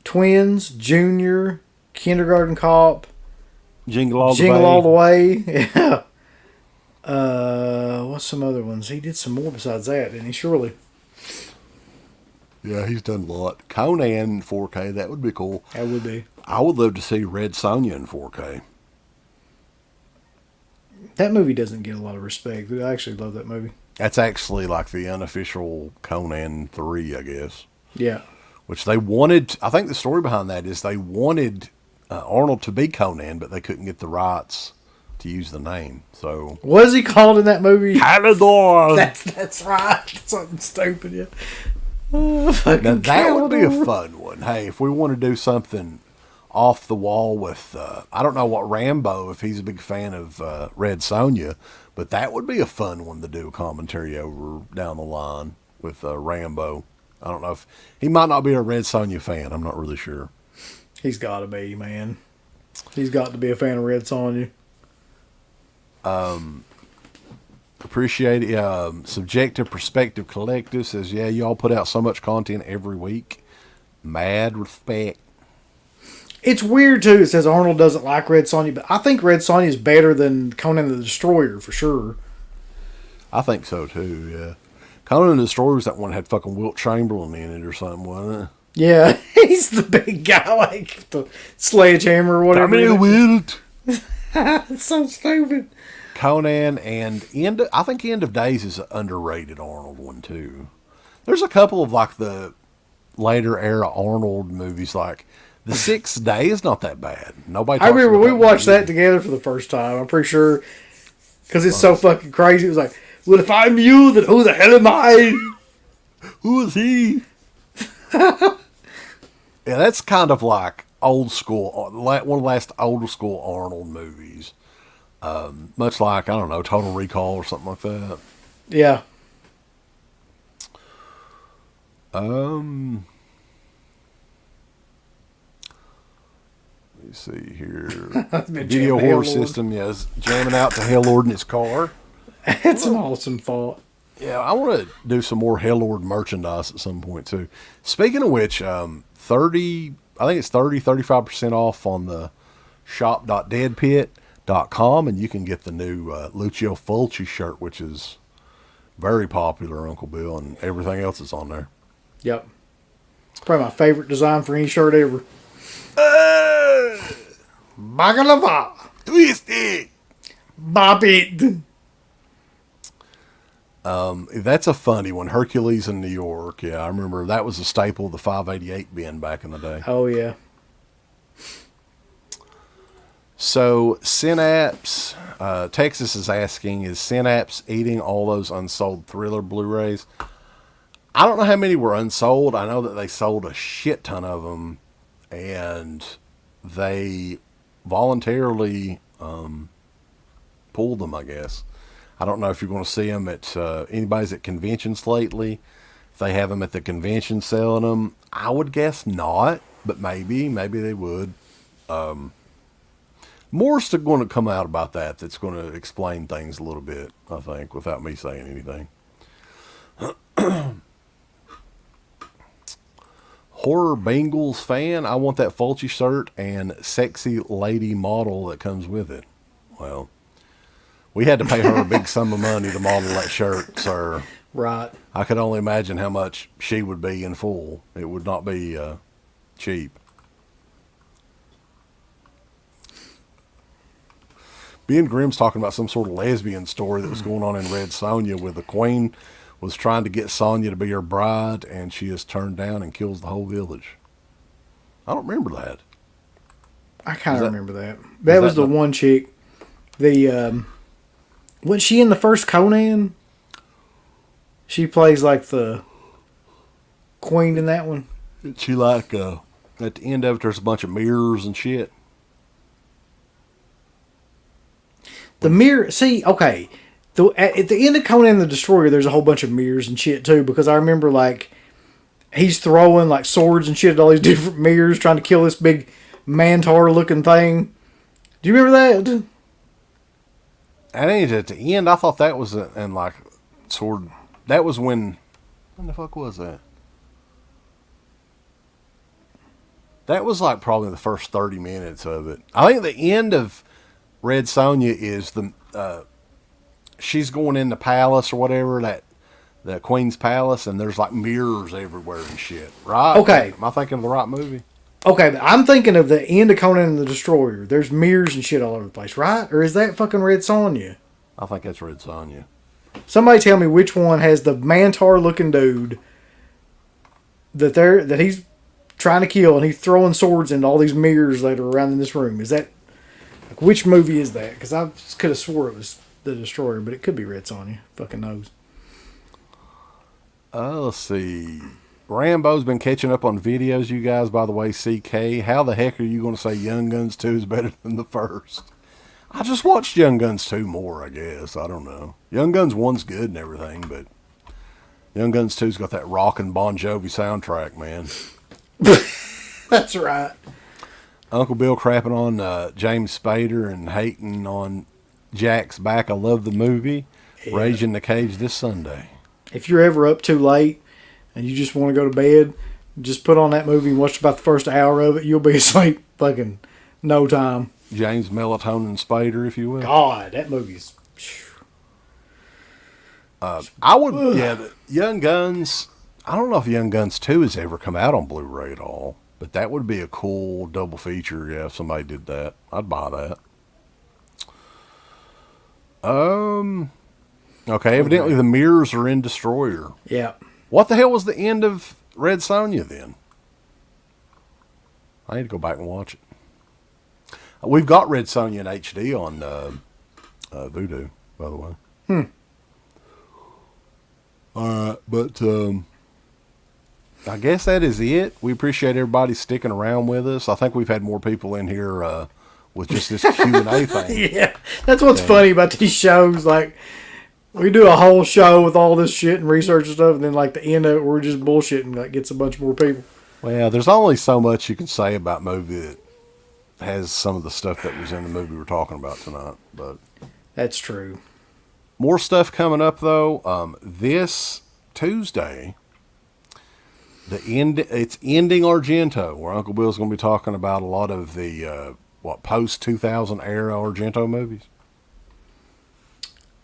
Twins, Junior, Kindergarten Cop, Jingle All the Jingle Way. All the Way. Yeah. What's some other ones? He did some more besides that, didn't he? Surely. Yeah, he's done a lot. Conan 4K, that would be cool. That would be. I would love to see Red Sonja in 4K. That movie doesn't get a lot of respect. I actually love that movie. That's actually like the unofficial Conan 3, I guess. Yeah. Which they wanted, I think the story behind that is they wanted Arnold to be Conan, but they couldn't get the rights to use the name. So What is he called in that movie? Calidor. That's right. Something stupid, yeah. Oh, Now that would be a Calidor. fun one. Hey, if we want to do something off the wall with, I don't know what Rambo, if he's a big fan of Red Sonja, but that would be a fun one to do a commentary over down the line with Rambo. I don't know if he might not be a Red Sonja fan. I'm not really sure. He's got to be, man. He's got to be a fan of Red Sonja. Appreciate it. Subjective Perspective Collective says, yeah, y'all put out so much content every week. Mad respect. It's weird, too. It says Arnold doesn't like Red Sonja, but I think Red Sonja is better than Conan the Destroyer, for sure. I think so, too, yeah. Conan the Destroyer was that one that had fucking Wilt Chamberlain in it or something, wasn't it? Yeah, he's the big guy, like the sledgehammer or whatever. Come here, Wilt. It's so stupid. Conan and I think End of Days is an underrated Arnold one, too. There's a couple of, like, the later era Arnold movies, like The Sixth Day is not that bad. Nobody I talks remember about we watched movie. that together for the first time. I'm pretty sure because it's so fucking crazy. It was like, well, if I'm you, then who the hell am I? Who is he? Yeah, that's kind of like old school, one of the last old school Arnold movies. Much like, I don't know, Total Recall or something like that. Yeah. Let me see here. Video horror system, yes. Jamming out to Hellord in his car. That's an awesome thought. Yeah, I want to do some more Hellord merchandise at some point, too. Speaking of which, 35% off on the shop.deadpit.com, and you can get the new Lucio Fulci shirt, which is very popular, Uncle Bill, and everything else is on there. Yep. Probably my favorite design for any shirt ever. Bagalava. Twisty. Bop it. That's a funny one. Hercules in New York. Yeah, I remember that was a staple of the 588 bin back in the day. Oh, yeah. So, Synapse, Texas is asking, is Synapse eating all those unsold Thriller Blu-rays? I don't know how many were unsold. I know that they sold a shit ton of them, and they voluntarily pulled them, I guess. I don't know if you're going to see them at anybody's at conventions lately. If they have them at the convention selling them, I would guess not, but maybe they would. More's going to come out about that. That's going to explain things a little bit, I think, without me saying anything. Horror Bengals fan, I want that Fulci shirt and sexy lady model that comes with it. Well, we had to pay her a big sum of money to model that shirt, sir. Right. I could only imagine how much she would be in full. It would not be cheap. Ben Grimm's talking about some sort of lesbian story that was going on in Red Sonja, where the queen was trying to get Sonja to be her bride, and she is turned down and kills the whole village. I don't remember that. I kind Is of that- remember that. That was that the the- one chick. Was she in the first Conan? She plays like the queen in that one. She like, at the end of it, there's a bunch of mirrors and shit. The mirror. See, okay. At the end of Conan the Destroyer, there's a whole bunch of mirrors and shit too. Because I remember like he's throwing like swords and shit at all these different mirrors, trying to kill this big mantar looking thing. Do you remember that? I think at the end, I thought that was and like sword. That was when the fuck was that? That was like probably the first 30 minutes of it. I think the end of Red Sonja is she's going in the palace or whatever, the Queen's Palace, and there's like mirrors everywhere and shit, right? Okay. Am I thinking of the right movie? Okay, but I'm thinking of the end of Conan and the Destroyer. There's mirrors and shit all over the place, right? Or is that fucking Red Sonja? I think that's Red Sonja. Somebody tell me which one has the Mantar looking dude that he's trying to kill, and he's throwing swords into all these mirrors that are around in this room. Is that, like, which movie is that? Because I could have swore it was the Destroyer, but it could be Red Sonja. Fucking knows. Let's see. Rambo's been catching up on videos, you guys, by the way, CK. How the heck are you going to say Young Guns 2 is better than the first? I just watched Young Guns 2 more, I guess. I don't know. Young Guns 1's good and everything, but Young Guns 2's got that rockin' Bon Jovi soundtrack, man. That's right. Uncle Bill crapping on James Spader and hating on Jack's back. I love the movie. Yeah. Rage in the Cage this Sunday. If you're ever up too late and you just want to go to bed, just put on that movie and watch about the first hour of it. You'll be asleep fucking no time. James Melatonin Spader, if you will. God, that movie's... I would, yeah, Young Guns... I don't know if Young Guns 2 has ever come out on Blu-ray at all, but that would be a cool double feature, yeah, if somebody did that. I'd buy that. Okay, evidently the mirrors are in Destroyer. Yeah. What the hell was the end of Red Sonja then? I need to go back and watch it. We've got Red Sonja in HD on Vudu, by the way. Alright, but I guess that is it. We appreciate everybody sticking around with us. I think we've had more people in here with just this Q&A thing. Yeah, that's what's funny about these shows. Like, we do a whole show with all this shit and research and stuff, and then like the end of it, we're just bullshitting. Like, gets a bunch more people. Well, there's only so much you can say about a movie that has some of the stuff that was in the movie we're talking about tonight. But that's true. More stuff coming up though. This Tuesday, it's Ending Argento, where Uncle Bill's going to be talking about a lot of the post 2000 era Argento movies.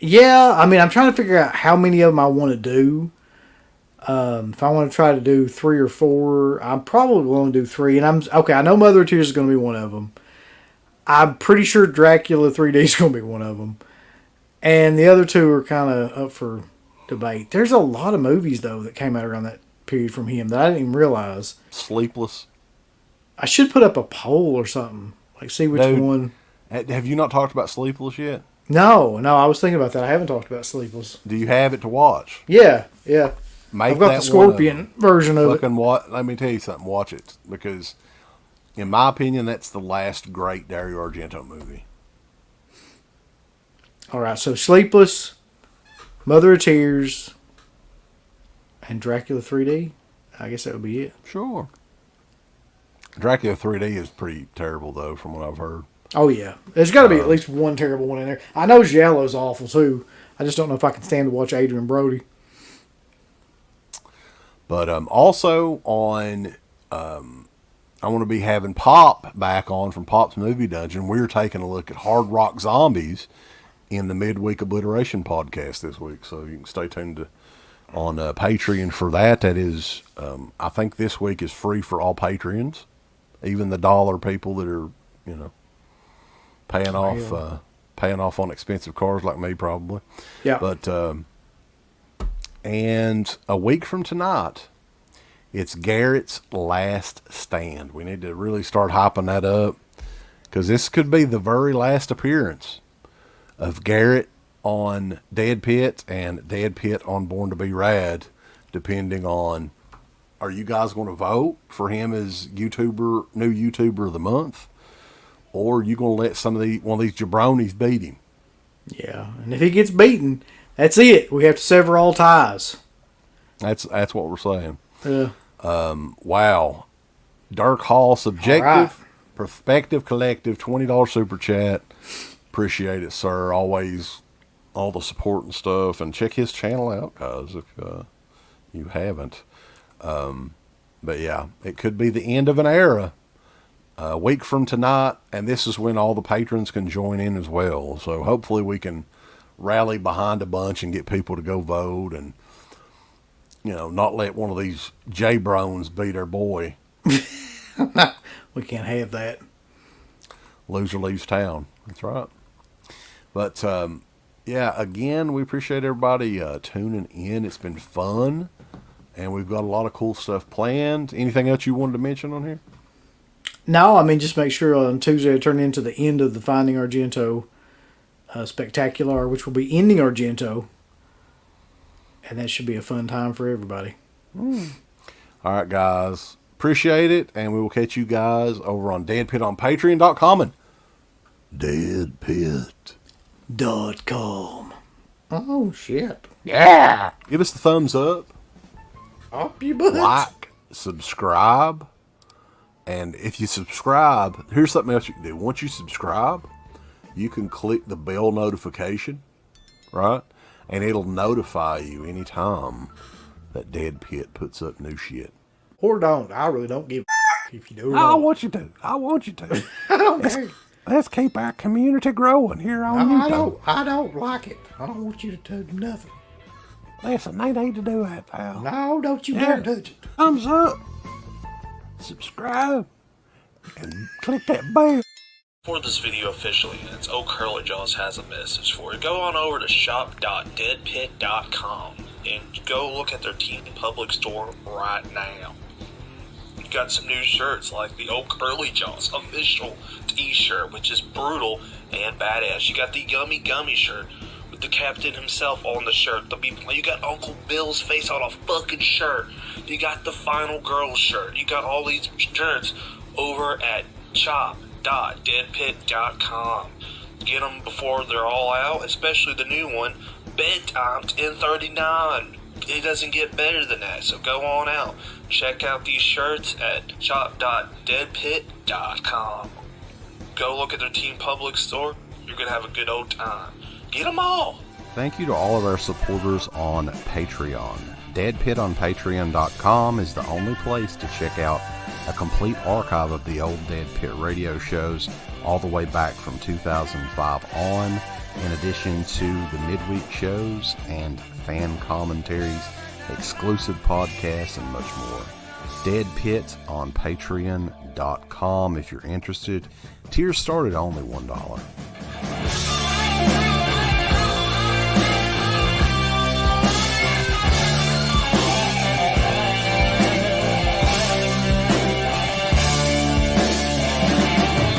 Yeah, I mean, I'm trying to figure out how many of them I want to do. If I want to try to do 3 or 4, I'm probably going to do 3. And I know Mother of Tears is going to be one of them. I'm pretty sure Dracula 3D is going to be one of them. And the other 2 are kind of up for debate. There's a lot of movies, though, that came out around that period from him that I didn't even realize. Sleepless. I should put up a poll or something. Like, see which one. Have you not talked about Sleepless yet? No, I was thinking about that. I haven't talked about Sleepless. Do you have it to watch? Yeah. I've got the Scorpion version of it. Let me tell you something. Watch it. Because, in my opinion, that's the last great Dario Argento movie. All right, so Sleepless, Mother of Tears, and Dracula 3D. I guess that would be it. Sure. Dracula 3D is pretty terrible, though, from what I've heard. Oh, yeah. There's got to be at least one terrible one in there. I know Giallo's awful, too. I just don't know if I can stand to watch Adrian Brody. But also on, I want to be having Pop back on from Pop's Movie Dungeon. We're taking a look at Hard Rock Zombies in the Midweek Obliteration podcast this week. So you can stay tuned on Patreon for that. That is, I think this week is free for all Patreons, even the dollar people that are, paying off on expensive cars like me probably. Yeah. But and a week from tonight, it's Garrett's Last Stand. We need to really start hyping that up because this could be the very last appearance of Garrett on DEADPIT and DEADPIT on Born to Be Rad, depending on, are you guys going to vote for him as new YouTuber of the month? Or are you going to let one of these jabronis beat him? Yeah, and if he gets beaten, that's it. We have to sever all ties. That's what we're saying. Yeah. Wow. Dirk Hall, Subjective, right. Perspective Collective, $20 super chat. Appreciate it, sir. Always all the support and stuff. And check his channel out, guys, if you haven't. But yeah, it could be the end of an era a week from tonight, and this is when all the patrons can join in as well. So hopefully we can rally behind a bunch and get people to go vote, and not let one of these J-Brones beat our boy. We can't have that. Loser leaves town. That's right. But yeah, again, we appreciate everybody tuning in. It's been fun, and we've got a lot of cool stuff planned. Anything else you wanted to mention on here? No, I mean, just make sure on Tuesday to turn into the end of the Finding Argento spectacular, which will be ending Argento. And that should be a fun time for everybody. All right, guys. Appreciate it. And we will catch you guys over on DEADPIT on Patreon.com and DEADPIT.com. Oh, shit. Yeah. Give us the thumbs up. Up your butt. Like, subscribe. And if you subscribe, here's something else you can do. Once you subscribe, you can click the bell notification, right? And it'll notify you anytime that DEADPIT puts up new shit. Or don't. I really don't give a if you do or I don't. want you to. I want you to. I don't care. Let's keep our community growing here on YouTube. I don't like it. I don't want you to do nothing. Listen, they need to do that, pal. No, don't you dare touch it. Thumbs up. Subscribe. And click that bell. For this video officially, and it's Old Curly Jaws has a message for you. Go on over to shop.deadpit.com and go look at their Teen Public store right now. You've got some new shirts like the Old Curly Jaws official t-shirt, which is brutal and badass. You got the Yummy Gummy shirt with the captain himself on the shirt. You got Uncle Bill's face on a fucking shirt. You got the Final Girl shirt. You got all these shirts over at shop.deadpit.com. Get them before they're all out, especially the new one, Bedtime 1039. It doesn't get better than that, so go on out. Check out these shirts at shop.deadpit.com. Go look at their Teen Public store. You're going to have a good old time. Get them all. Thank you to all of our supporters on Patreon. DEADPIT on Patreon.com is the only place to check out a complete archive of the old DEADPIT radio shows all the way back from 2005 on, in addition to the midweek shows and fan commentaries, exclusive podcasts, and much more. DEADPIT on Patreon.com if you're interested. Tiers start at only $1.